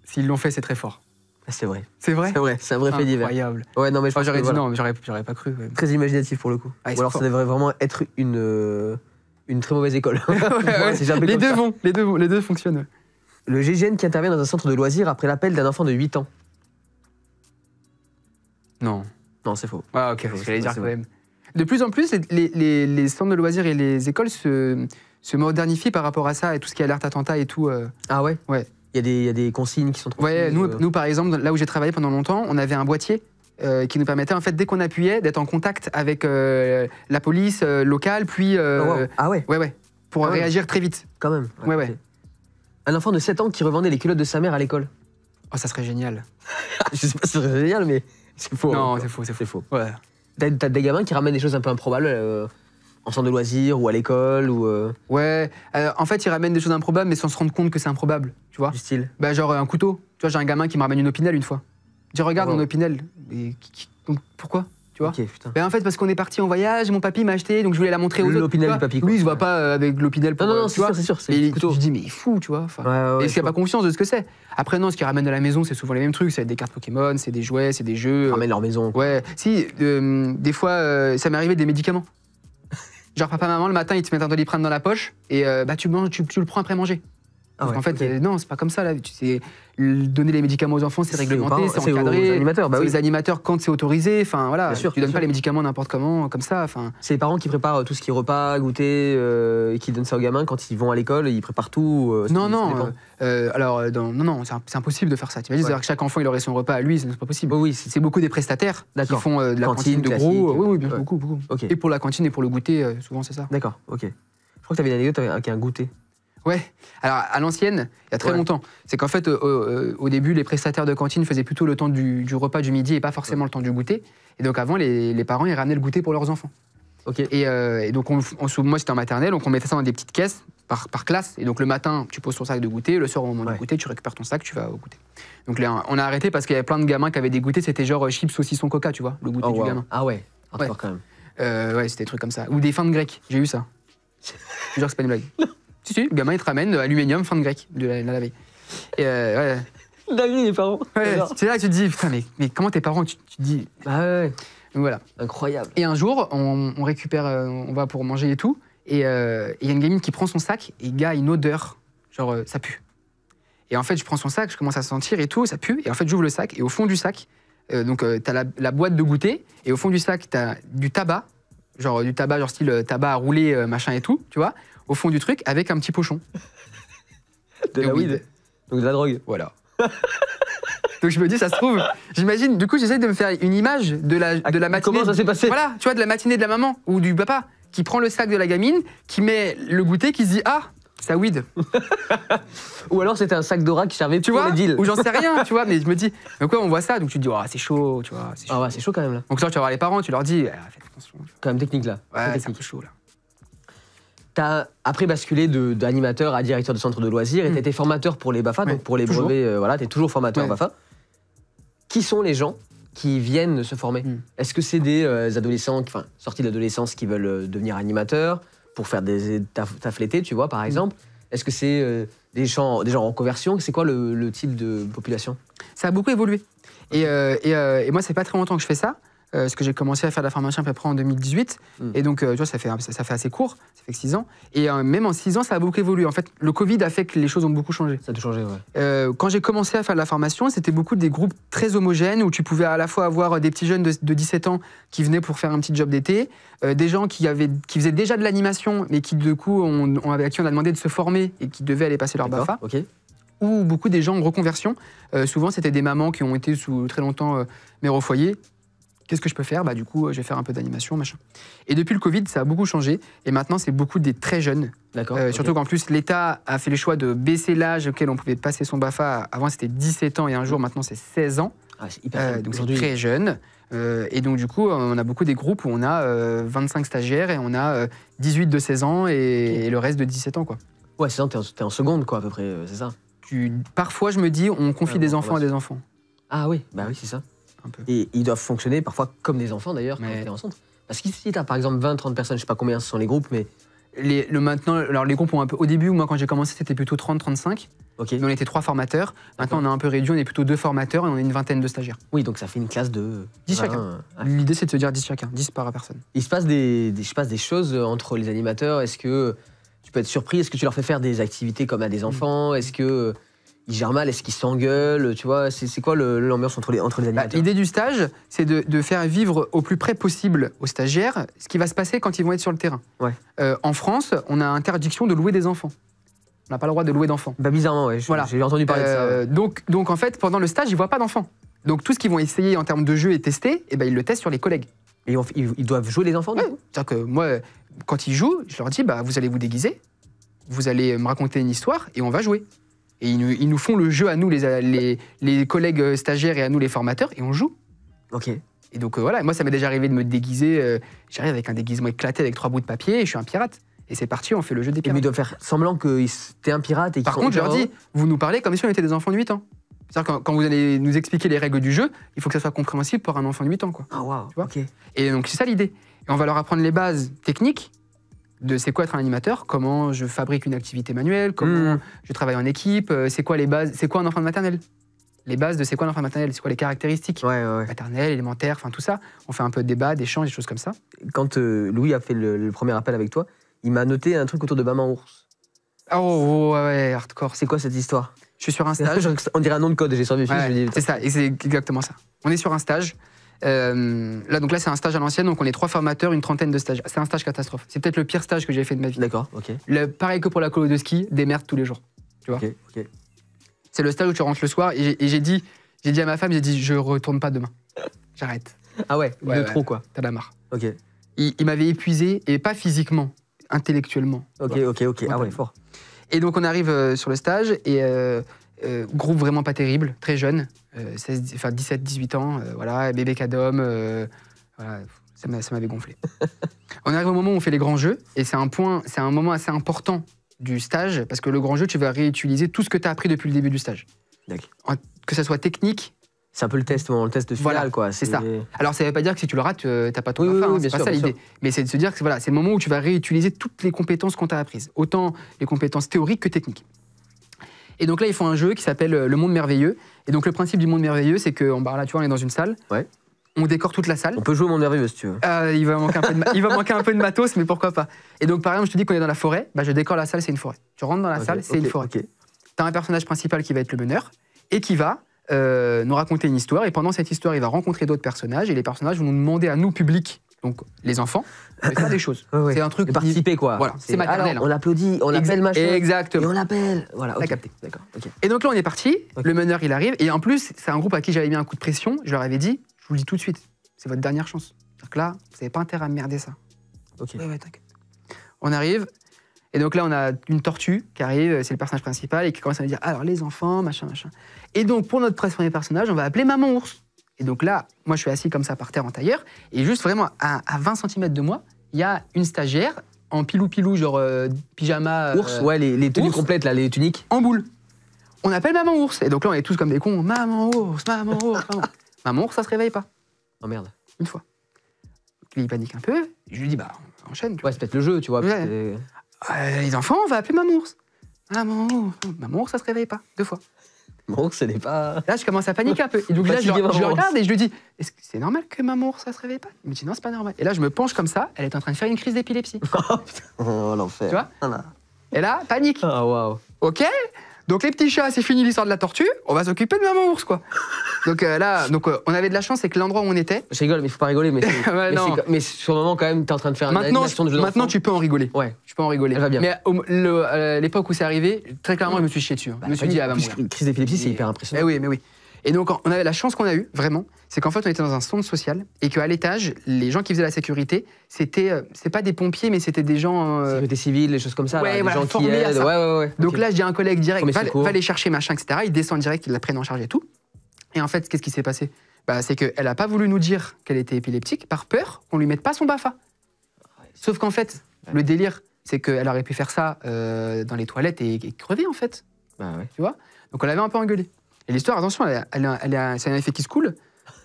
S'ils l'ont fait, c'est très fort. C'est vrai. C'est vrai? C'est un vrai fait divers. Incroyable. Ouais, non, mais je pense J'aurais que, dit voilà. non, mais j'aurais pas cru. Ouais. Très imaginatif pour le coup. Ah, Ou alors ça devrait vraiment être une très mauvaise école. Ouais, C'est jamais les comme ça. les deux fonctionnent. Le GIGN qui intervient dans un centre de loisirs après l'appel d'un enfant de 8 ans. Non. Non, c'est faux. Ah, ok, C'est j'allais dire bon. quand même. De plus en plus, les centres de loisirs et les écoles se modernifient par rapport à ça et tout ce qui est alerte attentat et tout. Ah ouais? Ouais. Il y a des consignes qui sont trop Ouais, nous, par exemple, là où j'ai travaillé pendant longtemps, on avait un boîtier qui nous permettait, en fait, dès qu'on appuyait, d'être en contact avec la police locale, puis... Ah ouais? Ouais, pour réagir très vite. Quand même. Ouais. Ok. Un enfant de 7 ans qui revendait les culottes de sa mère à l'école. Oh, ça serait génial. Je sais pas si c'est génial, mais c'est faux. Non, hein. c'est faux. Ouais. T'as des gamins qui ramènent des choses un peu improbables en centre de loisirs ou à l'école ou Ouais, en fait, ils ramènent des choses improbables, mais sans se rendre compte que c'est improbable, tu vois. du style. Bah, genre un couteau. Tu vois, j'ai un gamin qui me ramène une opinel une fois. Je dis, regarde Oh. mon opinel. Et donc, pourquoi? Tu vois? Ok, putain. Ben en fait, parce qu'on est parti en voyage, mon papy m'a acheté, donc je voulais la montrer aux autres. L'opinel tu vois. du papy, quoi. Lui, il se voit pas avec l'opinel pour. Non, tu vois. c'est sûr. C'est Et le couteau. je dis, mais il est fou, tu vois. Enfin, Ouais, et parce qu'il n'a pas conscience de ce que c'est. Après, non, ce qu'ils ramènent à la maison, c'est souvent les mêmes trucs. C'est des cartes Pokémon, c'est des jouets, c'est des jeux. Ils ramènent leur maison. Ouais, si, des fois, ça m'est arrivé des médicaments. Genre, papa, maman, le matin, ils te mettent un Doliprane dans la poche et bah, tu le prends après manger. Ah Parce ouais, qu'en fait, ok. non, c'est pas comme ça. Là. Donner les médicaments aux enfants, c'est C'est réglementé, aux c'est parents, c'est encadré. aux animateurs, bah C'est oui. aux animateurs quand c'est autorisé. Enfin, voilà, Bien sûr, tu donnes bien pas sûr. les médicaments n'importe comment, comme ça. Enfin, C'est les parents qui préparent tout ce qui est repas, goûter, et qui donnent ça aux gamins quand ils vont à l'école, ils préparent tout. non, dépend. non, c'est impossible de faire ça. Tu imagines, Ouais. c'est-à-dire que chaque enfant, il aurait son repas à lui, c'est pas possible. Oui, C'est beaucoup des prestataires qui D'accord. font de la cantine de classique. gros. Oui, bien Ouais. beaucoup. Ok. Et pour la cantine et pour le goûter, souvent, c'est ça. D'accord, ok. Je crois que t'avais une anecdote avec un goûter. Ouais. Alors, à l'ancienne, il y a très Ouais. longtemps, c'est qu'en fait, au début, les prestataires de cantine faisaient plutôt le temps du repas du midi et pas forcément le temps du goûter. Et donc, avant, les parents, ils ramenaient le goûter pour leurs enfants. Ok. Et donc, moi, c'était en maternelle, donc on mettait ça dans des petites caisses par classe. Et donc, le matin, tu poses ton sac de goûter. Le soir, au moment Ouais. du goûter, tu récupères ton sac, tu vas au goûter. Donc, là, on a arrêté parce qu'il y avait plein de gamins qui avaient des goûters. C'était genre chips, saucisson, coca, tu vois, le goûter Oh, du wow. gamin. Ah ouais, hardcore Ouais. quand même. Ouais, c'était des trucs comme ça. Ou des fins de grec. J'ai eu ça. Je te jure que c'est pas une blague. Si, le gamin, il te ramène aluminium, fin de grec, de la laver. Et ouais. David, les parents. Ouais, J'adore. c'est là que tu te dis, putain, mais comment tes parents, tu te dis. Ah ouais, Donc voilà. incroyable. Et un jour, on récupère, on va pour manger et tout, et il y a une gamine qui prend son sac, et il y a une odeur, genre ça pue. Et en fait, je prends son sac, je commence à sentir et tout, ça pue, et en fait, j'ouvre le sac, et au fond du sac, t'as la boîte de goûter, et au fond du sac, t'as du tabac, genre style tabac à rouler, machin et tout, tu vois, au fond du truc, avec un petit pochon. De la weed. Donc de la drogue. Voilà. Donc je me dis, ça se trouve, j'imagine, du coup j'essaie de me faire une image de la matinée. Comment ça s'est passé? Voilà, tu vois, de la matinée de la maman ou du papa qui prend le sac de la gamine, qui met le goûter, qui se dit, ah, ça weed. Ou alors c'était un sac d'Ora qui servait Tu pour vois, les deals. ou j'en sais rien, tu vois, mais je me dis, mais quoi, on voit ça, donc tu te dis, oh, c'est chaud, tu vois. Ah ouais, c'est chaud quand même là. Donc là, tu vas voir les parents, tu leur dis, faites attention. Quand même technique là. Ouais, c'est un peu chaud là. T'as après basculé d'animateur à directeur de centre de loisirs et t'as été formateur pour les BAFA, Ouais, donc pour les toujours. brevets, voilà, t'es toujours formateur Ouais. BAFA. Qui sont les gens qui viennent se former? Est-ce que c'est des adolescents, enfin sortis de l'adolescence qui veulent devenir animateurs pour faire des taf l'été, tu vois, par exemple? Est-ce que c'est des gens en conversion? C'est quoi le type de population? Ça a beaucoup évolué. Et moi, c'est pas très longtemps que je fais ça. Parce que j'ai commencé à faire de la formation à peu près en 2018. Et donc, tu vois, ça fait assez court, ça fait que 6 ans. Et même en 6 ans, ça a beaucoup évolué. En fait, le Covid a fait que les choses ont beaucoup changé. Ça a tout changé, ouais. Quand j'ai commencé à faire de la formation, c'était beaucoup des groupes très homogènes où tu pouvais à la fois avoir des petits jeunes de 17 ans qui venaient pour faire un petit job d'été, des gens qui faisaient déjà de l'animation, mais qui, du coup, à qui on a demandé de se former et qui devaient aller passer leur BAFA. Ok. Ou beaucoup des gens en reconversion. Souvent, c'était des mamans qui ont été sous très longtemps mères au foyer. Qu'est-ce que je peux faire? Du coup, je vais faire un peu d'animation, machin. Et depuis le Covid, ça a beaucoup changé. Et maintenant, c'est beaucoup des très jeunes. D'accord. Surtout qu'en plus, l'État a fait le choix de baisser l'âge auquel on pouvait passer son BAFA. Avant, c'était 17 ans et un jour, maintenant, c'est 16 ans. Ah, c'est hyper jeune. Donc, c'est très jeune. Et donc, du coup, on a beaucoup des groupes où on a 25 stagiaires et on a 18 de 16 ans et le reste de 17 ans, quoi. Ouais, 16 ans, t'es en seconde, quoi, à peu près, c'est ça? Parfois, je me dis, on confie des enfants à des enfants. Ah oui, bah oui, c'est ça. Un peu. Et ils doivent fonctionner parfois comme des enfants d'ailleurs quand t'es en centre. Parce qu'ici, t'as par exemple 20-30 personnes, je sais pas combien ce sont les groupes, mais. Maintenant, alors les groupes ont un peu. Au début, moi, quand j'ai commencé, c'était plutôt 30-35. Ok. On était 3 formateurs. Maintenant, on a un peu réduit, on est plutôt 2 formateurs et on est une vingtaine de stagiaires. Oui, donc ça fait une classe de 10 20, chacun. L'idée, c'est de se dire 10 chacun, 10 par personne. Il se passe des choses entre les animateurs. Est-ce que tu peux être surpris? Est-ce que tu leur fais faire des activités comme à des enfants? Est-ce que ils gèrent mal? Est-ce qu'ils s'engueulent? Tu vois, c'est quoi l'ambiance entre les animateurs? L'idée du stage, c'est de faire vivre au plus près possible aux stagiaires ce qui va se passer quand ils vont être sur le terrain. Ouais. En France, on a interdiction de louer des enfants. On n'a pas le droit de louer d'enfants. Bah bizarrement, ouais. Voilà. J'ai entendu parler de ça. Ouais. Donc en fait, pendant le stage, ils ne voient pas d'enfants. Donc tout ce qu'ils vont essayer en termes de jeu et tester, ils le testent sur les collègues. Et ils doivent jouer les enfants, du coup? C'est-à-dire que moi, quand ils jouent, je leur dis, vous allez vous déguiser, vous allez me raconter une histoire et on va jouer. Et ils nous font le jeu à nous, les collègues stagiaires et à nous, les formateurs, et on joue. Ok. Et donc voilà, moi, ça m'est déjà arrivé de me déguiser. J'arrive avec un déguisement éclaté avec 3 bouts de papier et je suis un pirate. Et c'est parti, on fait le jeu des Et mais pirates. ils doivent faire semblant que t'es un pirate et qu'ils Par sont contre, je leur hyper dis, vous nous parlez comme si on était des enfants de 8 ans. C'est-à-dire que quand vous allez nous expliquer les règles du jeu, il faut que ça soit compréhensible pour un enfant de 8 ans, quoi. Ah waouh, Tu vois. ok. Et donc, c'est ça l'idée. Et on va leur apprendre les bases techniques de c'est quoi être un animateur, comment je fabrique une activité manuelle, comment je travaille en équipe, c'est quoi les bases, c'est quoi un enfant de maternelle. Les bases de c'est quoi un enfant de maternelle, c'est quoi les caractéristiques. Ouais. Maternelle, élémentaire, enfin tout ça. On fait un peu de débat, d'échange, des choses comme ça. Quand Louis a fait le premier appel avec toi, il m'a noté un truc autour de Maman Ours. Oh ouais, hardcore. C'est quoi cette histoire? Je suis sur un stage. On dirait un nom de code, j'ai survécu. Ouais, c'est ça, et c'est exactement ça. On est sur un stage. Là, c'est un stage à l'ancienne, donc on est 3 formateurs, une trentaine de stages. C'est un stage catastrophe. C'est peut-être le pire stage que j'ai fait de ma vie. D'accord, ok. Pareil que pour la colo de ski, des merdes tous les jours. Tu vois. Ok. C'est le stage où tu rentres le soir et j'ai dit à ma femme, je retourne pas demain. J'arrête. Ah ouais, Ouais, trop quoi. T'as la marre. Ok. Il m'avait épuisé, et pas physiquement, intellectuellement. Ok. Ah ouais, fort. Et donc on arrive sur le stage et groupe vraiment pas terrible, très jeune, 17-18 ans, voilà, bébé cadom, voilà, ça m'avait gonflé. On arrive au moment où on fait les grands jeux et c'est un moment assez important du stage parce que le grand jeu, tu vas réutiliser tout ce que tu as appris depuis le début du stage. D'accord. Que ça soit technique. C'est un peu le test final, Voilà, quoi. C'est ça. Alors, ça ne veut pas dire que si tu le rates, t'as pas ton Oui, BAFA, bien c'est pas sûr, ça bien l'idée. sûr. Mais c'est de se dire que c'est le moment où tu vas réutiliser toutes les compétences qu'on t'a apprises, autant les compétences théoriques que techniques. Et donc là, ils font un jeu qui s'appelle Le Monde Merveilleux. Et donc le principe du Monde Merveilleux, c'est que là, tu vois, on est dans une salle. Ouais. On décore toute la salle. On peut jouer au Monde Merveilleux si tu veux. Il va manquer un peu de matos, mais pourquoi pas. Et donc, par exemple, je te dis qu'on est dans la forêt, je décore la salle, c'est une forêt. Tu rentres dans la salle, c'est une forêt. Ok. Tu as un personnage principal qui va être le meneur et qui va nous raconter une histoire. Et pendant cette histoire, il va rencontrer d'autres personnages et les personnages vont nous demander à nous, public, donc les enfants, de faire des choses. Ouais. C'est un truc. De participer, quoi. Voilà, c'est maternel. Alors, on applaudit, on appelle machin. Exactement. Et on l'appelle. Voilà, T'as ok. capté. D'accord, ok. Et donc là, on est parti. Ok. Le meneur, il arrive. Et en plus, c'est un groupe à qui j'avais mis un coup de pression. Je leur avais dit, je vous le dis tout de suite, c'est votre dernière chance. C'est-à-dire que là, vous n'avez pas intérêt à merder ça. Ok. Ouais, t'inquiète. On arrive. Et donc là, on a une tortue qui arrive, c'est le personnage principal, et qui commence à nous dire alors les enfants, machin. Et donc pour notre premier personnage, on va appeler Maman Ours. Et donc là, moi je suis assis comme ça par terre en tailleur, et juste vraiment à 20 cm de moi, il y a une stagiaire en pilou-pilou, genre pyjama. Ours, ouais, les tenues complètes, là, les tuniques. En boule. On appelle Maman Ours. Et donc là, on est tous comme des cons. Maman Ours, Maman Ours, Maman Ours, ça se réveille pas. Oh merde. Une fois. Donc, lui, il panique un peu. Je lui dis, bah, enchaîne. Ouais, c'est peut-être le jeu, tu vois. Ouais. Les enfants, on va appeler Maman Ours. Maman Ours, ça se réveille pas. 2 fois. Maman Ours, ce n'est pas. Là, je commence à paniquer un peu. Et donc là, je le regarde et je lui dis, est-ce que c'est normal que Maman Ours, ça se réveille pas? Il me dit, non, c'est pas normal. Et là, je me penche comme ça. Elle est en train de faire une crise d'épilepsie. Oh putain, oh l'enfer. Tu vois? Et là, panique. Ah waouh. Ok. Donc les petits chats, c'est fini l'histoire de la tortue. On va s'occuper de Maman Ours, quoi. Donc là, on avait de la chance, c'est que l'endroit où on était. Je rigole, mais il faut pas rigoler. Mais, ouais, mais sur le moment, quand même, t'es en train de faire une animation de jeu Maintenant, tu peux en rigoler. Ouais. Tu peux en rigoler. Elle va bien. Mais l'époque où c'est arrivé, très clairement, je me suis chié dessus. Je me suis dit, elle va mourir. Une crise d'épilepsie, c'est hyper impressionnant. Mais oui. Et donc, on avait la chance qu'on a eue, vraiment, c'est qu'en fait, on était dans un centre social et qu'à l'étage, les gens qui faisaient la sécurité, c'est pas des pompiers, mais c'était des gens. Sécurité civile, les choses comme ça. Ouais, là, voilà, des gens qui aident. Ouais. Donc là, je dis à un collègue direct, va les chercher, machin, etc. Ils descendent direct, ils la prennent en charge et tout. Et en fait, qu'est-ce qui s'est passé? C'est qu'elle a pas voulu nous dire qu'elle était épileptique par peur qu'on lui mette pas son BAFA. Sauf qu'en fait, le délire, c'est qu'elle aurait pu faire ça dans les toilettes et crever, en fait. Bah ouais. Tu vois? Donc on l'avait un peu engueulé. Et l'histoire, attention, c'est un effet qui se coule.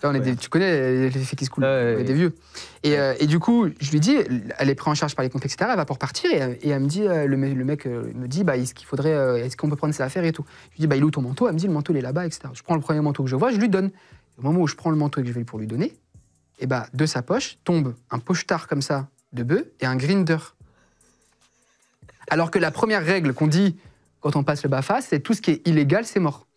Tu connais l'effet qui se coule, des vieux. Et du coup, je lui dis, elle est prise en charge par les comptes, etc. Elle va pour partir et elle me dit, le mec me dit, est-ce qu'on peut prendre ses affaires et tout. Je lui dis, il est où ton manteau? Elle me dit, le manteau il est là-bas, etc. Je prends le premier manteau que je vois, je lui donne. Au moment où je prends le manteau et que je vais pour lui donner, et de sa poche tombe un pochetard comme ça de bœuf et un grinder. Alors que la première règle qu'on dit quand on passe le BAFA, c'est tout ce qui est illégal, c'est mort.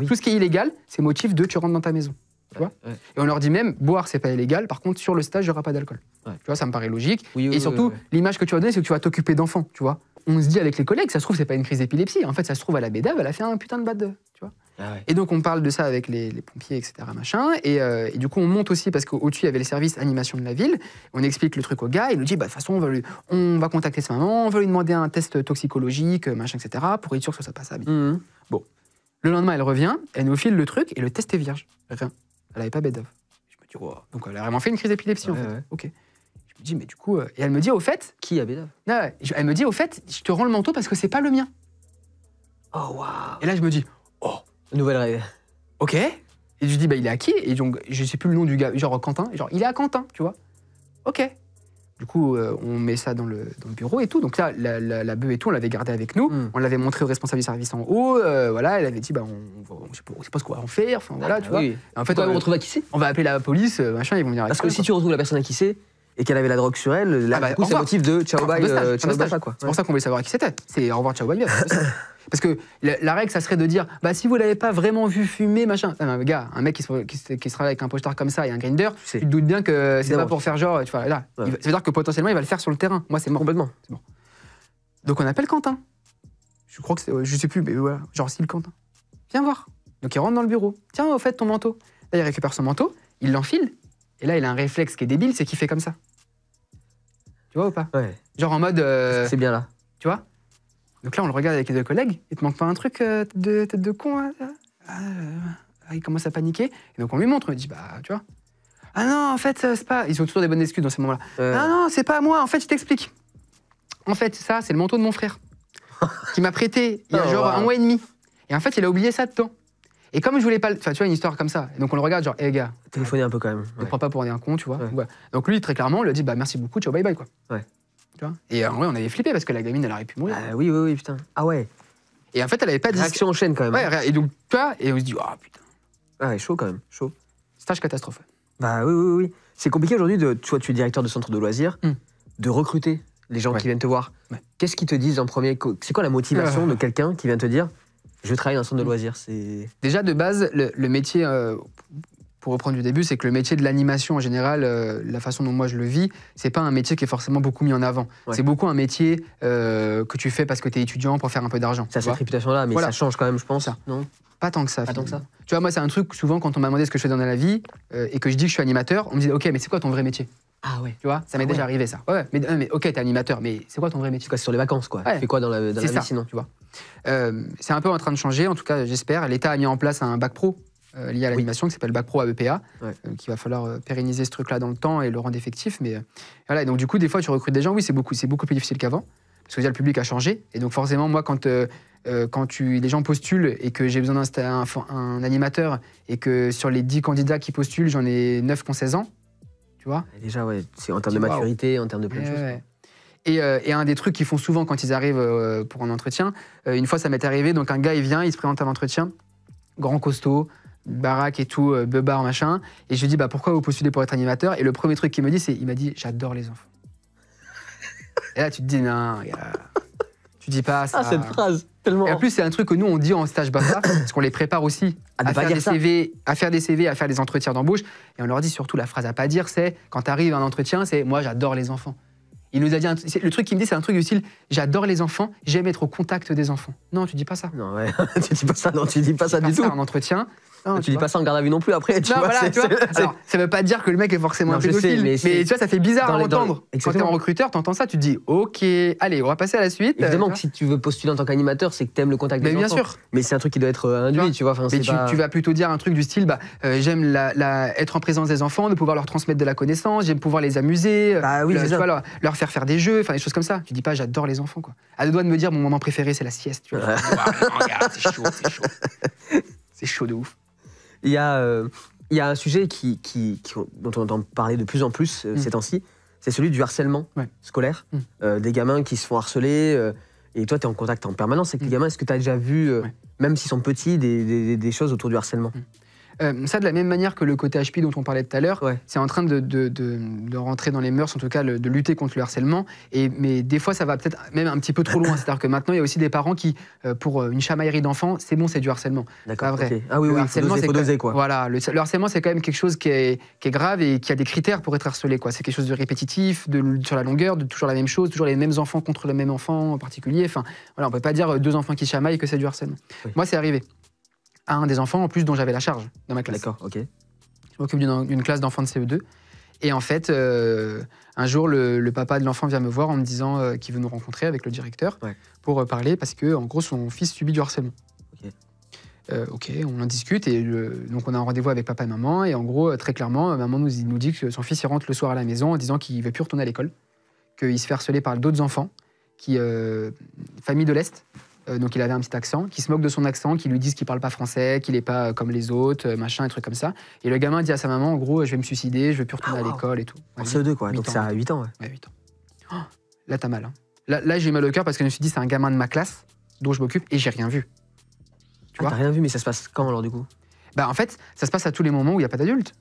Tout ce qui est illégal, c'est motif de tu rentres dans ta maison. Tu vois. Et on leur dit même, boire, c'est pas illégal, par contre, sur le stage, il n'y aura pas d'alcool. Tu vois, ça me paraît logique. Et surtout, l'image que tu vas donner, c'est que tu vas t'occuper d'enfants, tu vois. On se dit avec les collègues, ça se trouve, c'est pas une crise d'épilepsie. En fait, ça se trouve, à la bédave, elle a fait un putain de bad, tu vois. Et donc, on parle de ça avec les pompiers, etc., machin. Et du coup, on monte aussi, parce qu'au-dessus, il y avait le service animation de la ville. On explique le truc au gars, il nous dit, de toute façon, on va contacter sa maman, on va lui demander un test toxicologique, machin, etc., pour être sûr que ça passe bien. Bon. Le lendemain, elle revient, elle nous file le truc, et le test est vierge. Rien. Elle n'avait pas bed of. Je me dis, wow. Donc elle a vraiment fait une crise d'épilepsie, en fait. Ouais. Ok. Je me dis, mais du coup. Et elle me dit, au fait. Qui a bed of? Elle me dit, au fait, je te rends le manteau parce que c'est pas le mien. Oh, waouh. Et là, je me dis, oh. Nouvelle règle. Ok. Et je lui dis, il est à qui? Et donc, je sais plus le nom du gars, genre Quentin. Genre, il est à Quentin, tu vois. Ok. Du coup, on met ça dans le bureau et tout. Donc là, la bœuf et tout, on l'avait gardée avec nous. On l'avait montré au responsable du service en haut. Voilà, elle avait dit, on sait pas ce qu'on va en faire. Enfin, voilà, tu vois. Oui. En fait, on retrouve à qui c'est? On va appeler la police, machin, ils vont venir. Parce que si tu retrouves la personne à qui c'est et qu'elle avait la drogue sur elle, là, du coup, c'est motif de ciao bye, ciao bye, quoi. C'est pour ça qu'on voulait savoir qui c'était. C'est au revoir, ciao bye. Parce que la règle, ça serait de dire, si vous l'avez pas vraiment vu fumer, machin. Gars, un mec qui sera avec un pochetard comme ça et un grinder, tu te doutes bien que c'est pas pour faire genre, tu vois, là. Ça veut dire que potentiellement, il va le faire sur le terrain. Moi, c'est mort. Complètement. C'est bon. Donc, on appelle Quentin. Je crois que c'est, je sais plus, mais voilà, genre, si le Quentin. Viens voir. Donc, il rentre dans le bureau. Tiens, au fait, ton manteau. Là, il récupère son manteau, il l'enfile, et là, il a un réflexe qui est débile, c'est qu'il fait comme ça. Tu vois ou pas? Ouais. Genre en mode. C'est bien là. Tu vois? Donc là, on le regarde avec les deux collègues. Il te manque pas un truc, tête de con, hein, il commence à paniquer. Et donc on lui montre, on lui dit, tu vois. Ah non, en fait, c'est pas. Ils ont toujours des bonnes excuses dans ces moments-là. Ah non, c'est pas moi, en fait, je t'explique. En fait, ça, c'est le manteau de mon frère. Qui m'a prêté il y a genre 1 mois et demi. Et en fait, il a oublié ça dedans. Et comme je voulais pas. Enfin, tu vois, une histoire comme ça. Et donc on le regarde, genre, hé gars. Téléphoner un peu quand même. Ne prends pas pour un con, tu vois. Ouais. Donc lui, très clairement, on lui a dit, merci beaucoup, ciao, bye bye, quoi. Ouais. Tu vois. Et en vrai, on avait flippé parce que la gamine, elle aurait pu mourir. Oui, putain. Ah ouais. Et en fait, elle avait pas dit. Réaction en chaîne quand même. Ouais, et donc, tu vois, et on se dit, putain. Ah ouais, chaud quand même, chaud. Stage catastrophe. Bah oui. C'est compliqué aujourd'hui, tu es directeur de centre de loisirs, de recruter les gens qui viennent te voir. Ouais. Qu'est-ce qu'ils te disent en premier? C'est quoi la motivation de quelqu'un qui vient te dire, je travaille dans un centre de loisirs? Déjà, de base, le métier, pour reprendre du début, c'est que le métier de l'animation en général, la façon dont moi je le vis, c'est pas un métier qui est forcément beaucoup mis en avant. Ouais. C'est beaucoup un métier que tu fais parce que tu es étudiant pour faire un peu d'argent. Ça a cette réputation-là, mais ça change quand même, je pense. Non, pas tant que ça. Pas tant que ça. Tu vois, moi, c'est un truc, souvent, quand on m'a demandé ce que je fais dans la vie et que je dis que je suis animateur, on me dit, ok, mais c'est quoi ton vrai métier? Ah ouais. Tu vois, ça m'est déjà arrivé ça. Ouais, mais ok, t'es animateur, mais c'est quoi ton vrai métier? C'est sur les vacances, quoi. Tu fais quoi dans la vie sinon? Tu vois. C'est un peu en train de changer, en tout cas, j'espère. L'État a mis en place un bac pro lié à l'animation qui s'appelle bac pro AEPA, qu'il va falloir pérenniser ce truc-là dans le temps et le rendre effectif. Mais voilà, et donc du coup, des fois, tu recrutes des gens, oui, c'est beaucoup plus difficile qu'avant, parce que déjà, le public a changé. Et donc forcément, moi, quand les gens postulent et que j'ai besoin d'installer un animateur et que sur les 10 candidats qui postulent, j'en ai 9 qui ont 16 ans, tu vois. Et déjà, c'est en termes de maturité, en termes de plein de choses. Et un des trucs qu'ils font souvent quand ils arrivent pour un entretien, une fois ça m'est arrivé, donc un gars il vient, il se présente à l'entretien, grand costaud, baraque et tout, beubard machin, et je lui dis pourquoi vous postulez pour être animateur? Et le premier truc qu'il me dit, il m'a dit j'adore les enfants. Et là tu te dis non, gars, tu dis pas ça. Ah cette phrase tellement. Et en plus c'est un truc que nous on dit en stage BAFA, parce qu'on les prépare aussi à faire des CV, à faire des entretiens d'embauche, et on leur dit surtout la phrase à pas dire, c'est quand tu arrives à un entretien, c'est moi j'adore les enfants. Il nous a dit le truc qu'il me dit, c'est un truc du style j'adore les enfants, j'aime être au contact des enfants. Non, tu dis pas ça. Non, ouais, tu dis pas ça, non, tu dis pas ça du tout. En entretien. Non, tu dis pas ça en garde à vue non plus après. Tu vois, voilà, tu vois. Alors, ça veut pas dire que le mec est forcément un pédophile, mais tu vois, ça fait bizarre à entendre. Quand t'es un recruteur, t'entends ça, tu te dis ok, allez, on va passer à la suite. Évidemment que si tu veux postuler en tant qu'animateur, c'est que t'aimes le contact des enfants. Bien sûr. Mais c'est un truc qui doit être induit, tu vois. Mais tu vas plutôt dire un truc du style j'aime être en présence des enfants, de pouvoir leur transmettre de la connaissance, j'aime pouvoir les amuser, leur faire des jeux, enfin des choses comme ça. Tu dis pas j'adore les enfants, quoi. À deux doigts de me dire mon moment préféré c'est la sieste, tu vois. C'est chaud, c'est chaud. C'est chaud de ouf. Il y a un sujet dont on entend parler de plus en plus ces temps-ci, c'est celui du harcèlement scolaire, des gamins qui se font harceler, et toi tu es en contact en permanence avec les gamins. Est-ce que tu as déjà vu, même s'ils sont petits, des choses autour du harcèlement? Ça, de la même manière que le côté HP dont on parlait tout à l'heure, c'est en train de rentrer dans les mœurs, en tout cas de lutter contre le harcèlement. Mais des fois, ça va peut-être même un petit peu trop loin. C'est-à-dire que maintenant, il y a aussi des parents qui, pour une chamaillerie d'enfants, c'est bon, c'est du harcèlement. D'accord. Pas vrai. Okay. Ah oui, le harcèlement, faut doser, quoi. Voilà, le harcèlement, c'est quand même quelque chose qui est grave et qui a des critères pour être harcelé, quoi. C'est quelque chose de répétitif, sur la longueur, de toujours la même chose, toujours les mêmes enfants contre le même enfant en particulier. Enfin, voilà, on peut pas dire 2 enfants qui chamaillent que c'est du harcèlement. Oui. Moi, c'est arrivé à un des enfants en plus dont j'avais la charge dans ma classe. D'accord, ok. Je m'occupe d'une classe d'enfants de CE2. Et en fait, un jour, le papa de l'enfant vient me voir en me disant qu'il veut nous rencontrer avec le directeur pour parler parce que, en gros, son fils subit du harcèlement. Ok, on en discute et donc on a un rendez-vous avec papa et maman. Et en gros, très clairement, maman nous dit que son fils il rentre le soir à la maison en disant qu'il ne veut plus retourner à l'école, qu'il se fait harceler par d'autres enfants, famille de l'Est. Donc il avait un petit accent, qui se moque de son accent, qui lui disent qu'il parle pas français, qu'il est pas comme les autres, machin, un truc comme ça. Et le gamin dit à sa maman, en gros, je vais me suicider, je vais plus retourner à l'école et tout. En CE2 quoi, donc ça a 8 ans. Ouais, 8 ans. Oh, là t'as mal. Hein. Là j'ai mal au cœur parce que je me suis dit, c'est un gamin de ma classe dont je m'occupe et j'ai rien vu. Tu vois, t'as rien vu, mais ça se passe quand alors du coup? En fait, ça se passe à tous les moments où il n'y a pas d'adulte.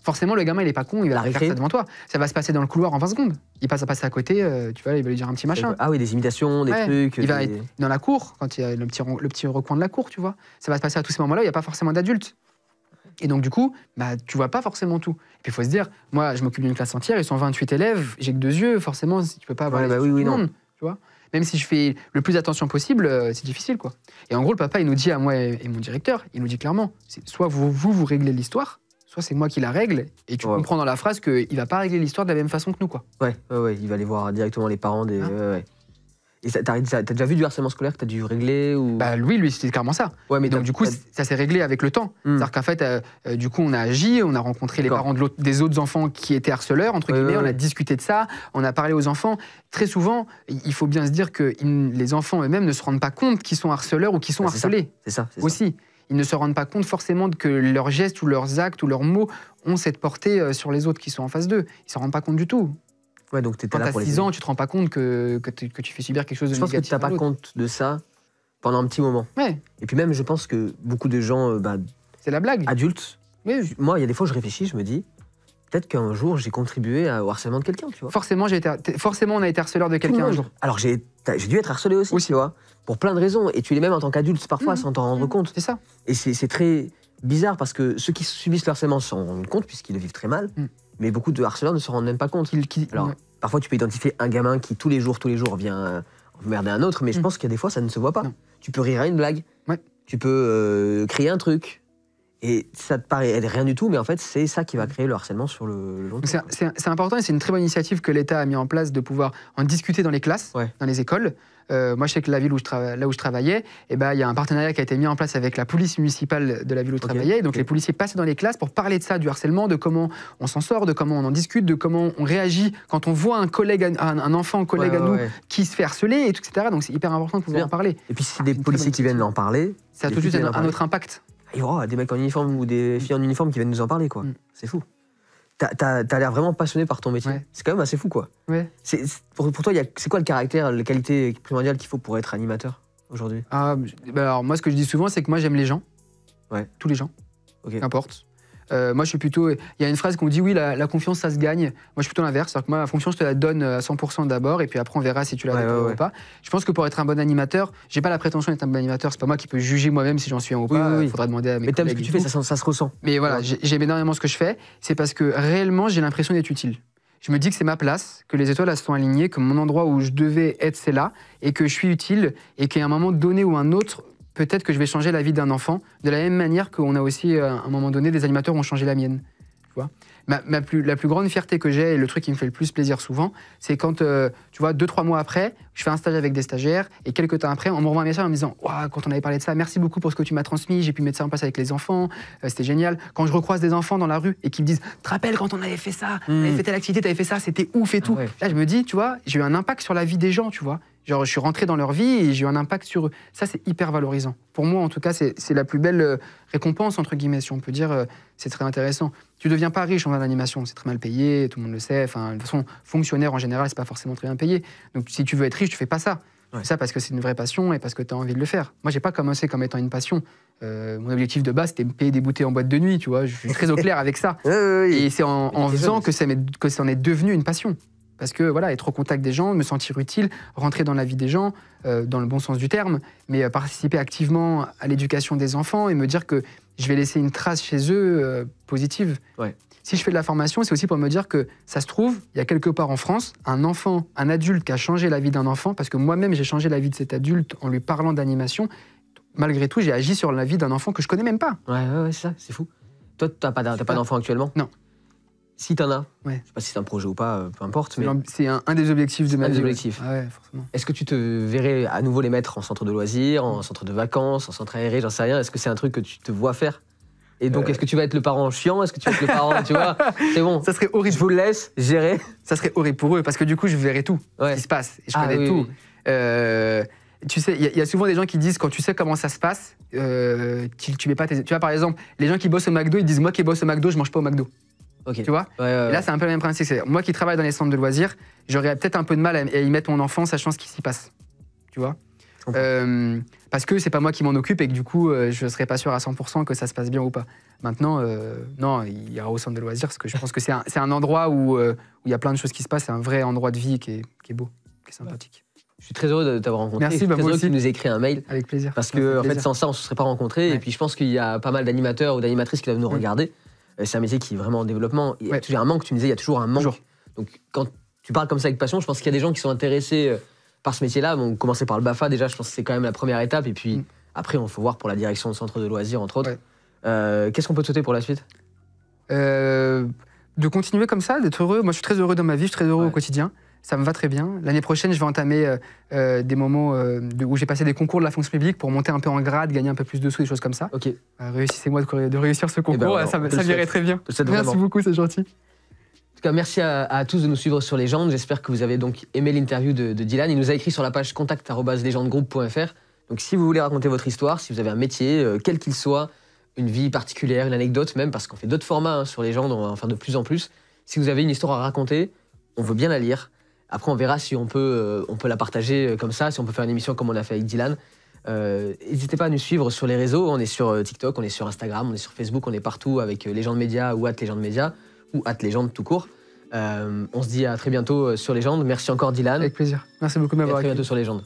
Forcément, le gamin, il est pas con, il va faire ça devant toi. Ça va se passer dans le couloir en 20 secondes. Il passe à passer à côté, tu vois, il va lui dire un petit machin. Ah oui, des imitations, des trucs. Il va être dans la cour, quand il y a le petit recoin de la cour, tu vois. Ça va se passer à tous ces moments-là, il n'y a pas forcément d'adultes. Et donc, du coup, tu vois pas forcément tout. Et puis, il faut se dire, moi, je m'occupe d'une classe entière, ils sont 28 élèves, j'ai que 2 yeux, forcément, tu peux pas avoir tout le monde, tu vois. Même si je fais le plus attention possible, c'est difficile, quoi. Et en gros, le papa, il nous dit à moi et mon directeur, il nous dit clairement, soit vous réglez l'histoire, soit c'est moi qui la règle, et tu comprends dans la phrase qu'il va pas régler l'histoire de la même façon que nous, quoi. Ouais, il va aller voir directement les parents des... Et t'as déjà vu du harcèlement scolaire que t'as dû régler ou... Lui, c'était clairement ça. Ouais, mais donc du coup, ça s'est réglé avec le temps. C'est-à-dire qu'en fait, du coup, on a agi, on a rencontré les parents des autres enfants qui étaient harceleurs, entre guillemets, on a discuté de ça, on a parlé aux enfants. Très souvent, il faut bien se dire que les enfants eux-mêmes ne se rendent pas compte qu'ils sont harceleurs ou qu'ils sont harcelés. C'est ça. Aussi. Ils ne se rendent pas compte forcément que leurs gestes ou leurs actes ou leurs mots ont cette portée sur les autres qui sont en face d'eux. Ils ne s'en rendent pas compte du tout. Ouais, donc quand tu as 6 ans, tu ne te rends pas compte que tu fais subir quelque chose de négatif. Je pense que tu n'as pas compte de ça pendant un petit moment. Ouais. Et puis même, je pense que beaucoup de gens... c'est la blague. Adultes. Oui. Moi, il y a des fois, je réfléchis, je me dis... Peut-être qu'un jour, j'ai contribué au harcèlement de quelqu'un, tu vois. Forcément, on a été harceleur de quelqu'un un jour. Alors, j'ai dû être harcelé aussi, tu vois. Pour plein de raisons. Et tu l'es même en tant qu'adulte, parfois, sans t'en rendre compte. C'est ça. Et c'est très bizarre parce que ceux qui subissent le harcèlement s'en rendent compte, puisqu'ils le vivent très mal. Mais beaucoup de harceleurs ne se rendent même pas compte. Alors, parfois, tu peux identifier un gamin qui, tous les jours, vient emmerder un autre. Mais je pense qu'il y a des fois, ça ne se voit pas. Non. Tu peux rire à une blague. Tu peux crier un truc. Et ça te paraît rien du tout, mais en fait, c'est ça qui va créer le harcèlement sur le long terme. C'est important et c'est une très bonne initiative que l'État a mis en place de pouvoir en discuter dans les classes, dans les écoles. Moi, je sais que la ville où je travaillais, il y a un partenariat qui a été mis en place avec la police municipale de la ville où je travaillais. Donc, les policiers passaient dans les classes pour parler de ça, du harcèlement, de comment on s'en sort, de comment on en discute, de comment on réagit quand on voit un enfant collègue à nous qui se fait harceler, etc. Donc, c'est hyper important de pouvoir en parler. Et puis, si des policiers qui viennent en parler, ça a tout de suite un autre impact. Il y aura des mecs en uniforme ou des filles en uniforme qui viennent nous en parler, quoi. C'est fou. T'as l'air vraiment passionné par ton métier. C'est quand même assez fou, quoi. Pour toi, c'est quoi le caractère, les qualités primordiales qu'il faut pour être animateur aujourd'hui? Alors, moi, ce que je dis souvent, c'est que moi, j'aime les gens. Tous les gens. Qu'importe. Moi, je suis plutôt. Il y a une phrase qu'on dit, oui, la confiance, ça se gagne. Moi, je suis plutôt l'inverse. C'est-à-dire que moi, la confiance, je te la donne à 100% d'abord, et puis après, on verra si tu la donnes ou pas. Je pense que pour être un bon animateur, j'ai pas la prétention d'être un bon animateur. C'est pas moi qui peux juger moi-même si j'en suis un ou pas. Il faudra demander à mes collègues. Mais t'aimes ce que tu fais, ça se ressent. Mais voilà, j'aime énormément ce que je fais. C'est parce que réellement, j'ai l'impression d'être utile. Je me dis que c'est ma place, que les étoiles elles sont alignées, que mon endroit où je devais être, c'est là, et que je suis utile, et qu'à un moment donné ou un autre, peut-être que je vais changer la vie d'un enfant, de la même manière qu'on a aussi, à un moment donné, des animateurs ont changé la mienne. Tu vois, la plus grande fierté que j'ai, et le truc qui me fait le plus plaisir souvent, c'est quand, tu vois, 2-3 mois après, je fais un stage avec des stagiaires, et quelques temps après, on me renvoie un message en me disant « Waouh, quand on avait parlé de ça, merci beaucoup pour ce que tu m'as transmis, j'ai pu mettre ça en place avec les enfants, c'était génial. » Quand je recroise des enfants dans la rue et qui me disent « Tu te rappelles quand on avait fait ça, on avait fait telle activité, tu avais fait ça, c'était ouf et tout. » Là, je me dis, tu vois, j'ai eu un impact sur la vie des gens, tu vois. Genre, je suis rentré dans leur vie et j'ai eu un impact sur eux. Ça, c'est hyper valorisant. Pour moi, en tout cas, c'est la plus belle récompense, entre guillemets, si on peut dire. C'est très intéressant. Tu ne deviens pas riche en faisant l'animation. C'est très mal payé, tout le monde le sait. Enfin, de toute façon, fonctionnaire, en général, c'est pas forcément très bien payé. Donc, si tu veux être riche, tu fais pas ça. Tu fais ça parce que c'est une vraie passion et parce que tu as envie de le faire. Moi, j'ai pas commencé comme étant une passion. Mon objectif de base, c'était de me payer des bouteilles en boîte de nuit, tu vois. Je suis très au clair avec ça. Et c'est en faisant que ça en est devenu une passion. Parce que voilà, être au contact des gens, me sentir utile, rentrer dans la vie des gens, dans le bon sens du terme, mais participer activement à l'éducation des enfants et me dire que je vais laisser une trace chez eux positive. Si je fais de la formation, c'est aussi pour me dire que ça se trouve, il y a quelque part en France, un adulte qui a changé la vie d'un enfant, parce que moi-même j'ai changé la vie de cet adulte en lui parlant d'animation. Malgré tout, j'ai agi sur la vie d'un enfant que je connais même pas. Ouais, c'est ça, c'est fou. Toi, t'as pas d'enfant actuellement? Non. Si t'en as, je sais pas si c'est un projet ou pas, peu importe. Mais c'est un des objectifs de ma vie. Un des objectifs. Ouais, forcément. Est-ce que tu te verrais à nouveau les mettre en centre de loisirs, en centre de vacances, en centre aéré, j'en sais rien? Est-ce que c'est un truc que tu te vois faire? Et donc, est-ce que tu vas être le parent chiant? Est-ce que tu vas être le parent, tu vois? C'est bon. Ça serait horrible. Je vous le laisse gérer. Ça serait horrible pour eux, parce que du coup, je verrais tout ce qui se passe. Et je connais tout. Tu sais, il y a souvent des gens qui disent, quand tu sais comment ça se passe, tu mets pas tes... Tu vois, par exemple, les gens qui bossent au McDo, ils disent, moi qui bosse au McDo, je mange pas au McDo. Tu vois, et là, c'est un peu le même principe. Moi qui travaille dans les centres de loisirs, j'aurais peut-être un peu de mal à y mettre mon enfant, sachant ce qui s'y passe. Tu vois, parce que c'est pas moi qui m'en occupe et que du coup, je serais pas sûr à 100% que ça se passe bien ou pas. Maintenant, non, il y a au centre de loisirs, parce que je pense que c'est un endroit où il y a plein de choses qui se passent. C'est un vrai endroit de vie qui est beau, qui est sympathique. Je suis très heureux de t'avoir rencontré. Merci, je suis très heureux que aussi. tu nous aies écrit un mail. Avec plaisir. Parce que, en fait, sans ça, on ne se serait pas rencontrés. Et puis, je pense qu'il y a pas mal d'animateurs ou d'animatrices qui doivent nous regarder. C'est un métier qui est vraiment en développement. Il y a toujours un manque, tu me disais, il y a toujours un manque. Donc, quand tu parles comme ça avec passion, je pense qu'il y a des gens qui sont intéressés par ce métier-là. Bon, commencer par le BAFA, déjà, je pense que c'est quand même la première étape. Et puis, après, on faut voir pour la direction de centre de loisirs, entre autres. Qu'est-ce qu'on peut te souhaiter pour la suite? De continuer comme ça, d'être heureux. Moi, je suis très heureux dans ma vie, je suis très heureux au quotidien. Ça me va très bien. L'année prochaine, je vais entamer des moments où j'ai passé des concours de la fonction publique pour monter un peu en grade, gagner un peu plus de sous, des choses comme ça. Réussissez-moi de réussir ce concours, ça m'irait très bien. Merci beaucoup, c'est gentil. En tout cas, merci à tous de nous suivre sur Légende. J'espère que vous avez donc aimé l'interview de Dylan. Il nous a écrit sur la page contact@legendegroup.fr. Donc si vous voulez raconter votre histoire, si vous avez un métier, quel qu'il soit, une vie particulière, une anecdote même, parce qu'on fait d'autres formats sur Légende, on va en faire de plus en plus. Si vous avez une histoire à raconter, on veut bien la lire. Après, on verra si on peut la partager comme ça, si on peut faire une émission comme on a fait avec Dylan. N'hésitez pas à nous suivre sur les réseaux. On est sur TikTok, on est sur Instagram, on est sur Facebook, on est partout avec Légende Média ou @Légende Média ou @Légende tout court. On se dit à très bientôt sur Légende. Merci encore Dylan. Avec plaisir. Merci beaucoup de m'avoir accueilli. À très bientôt sur Légende.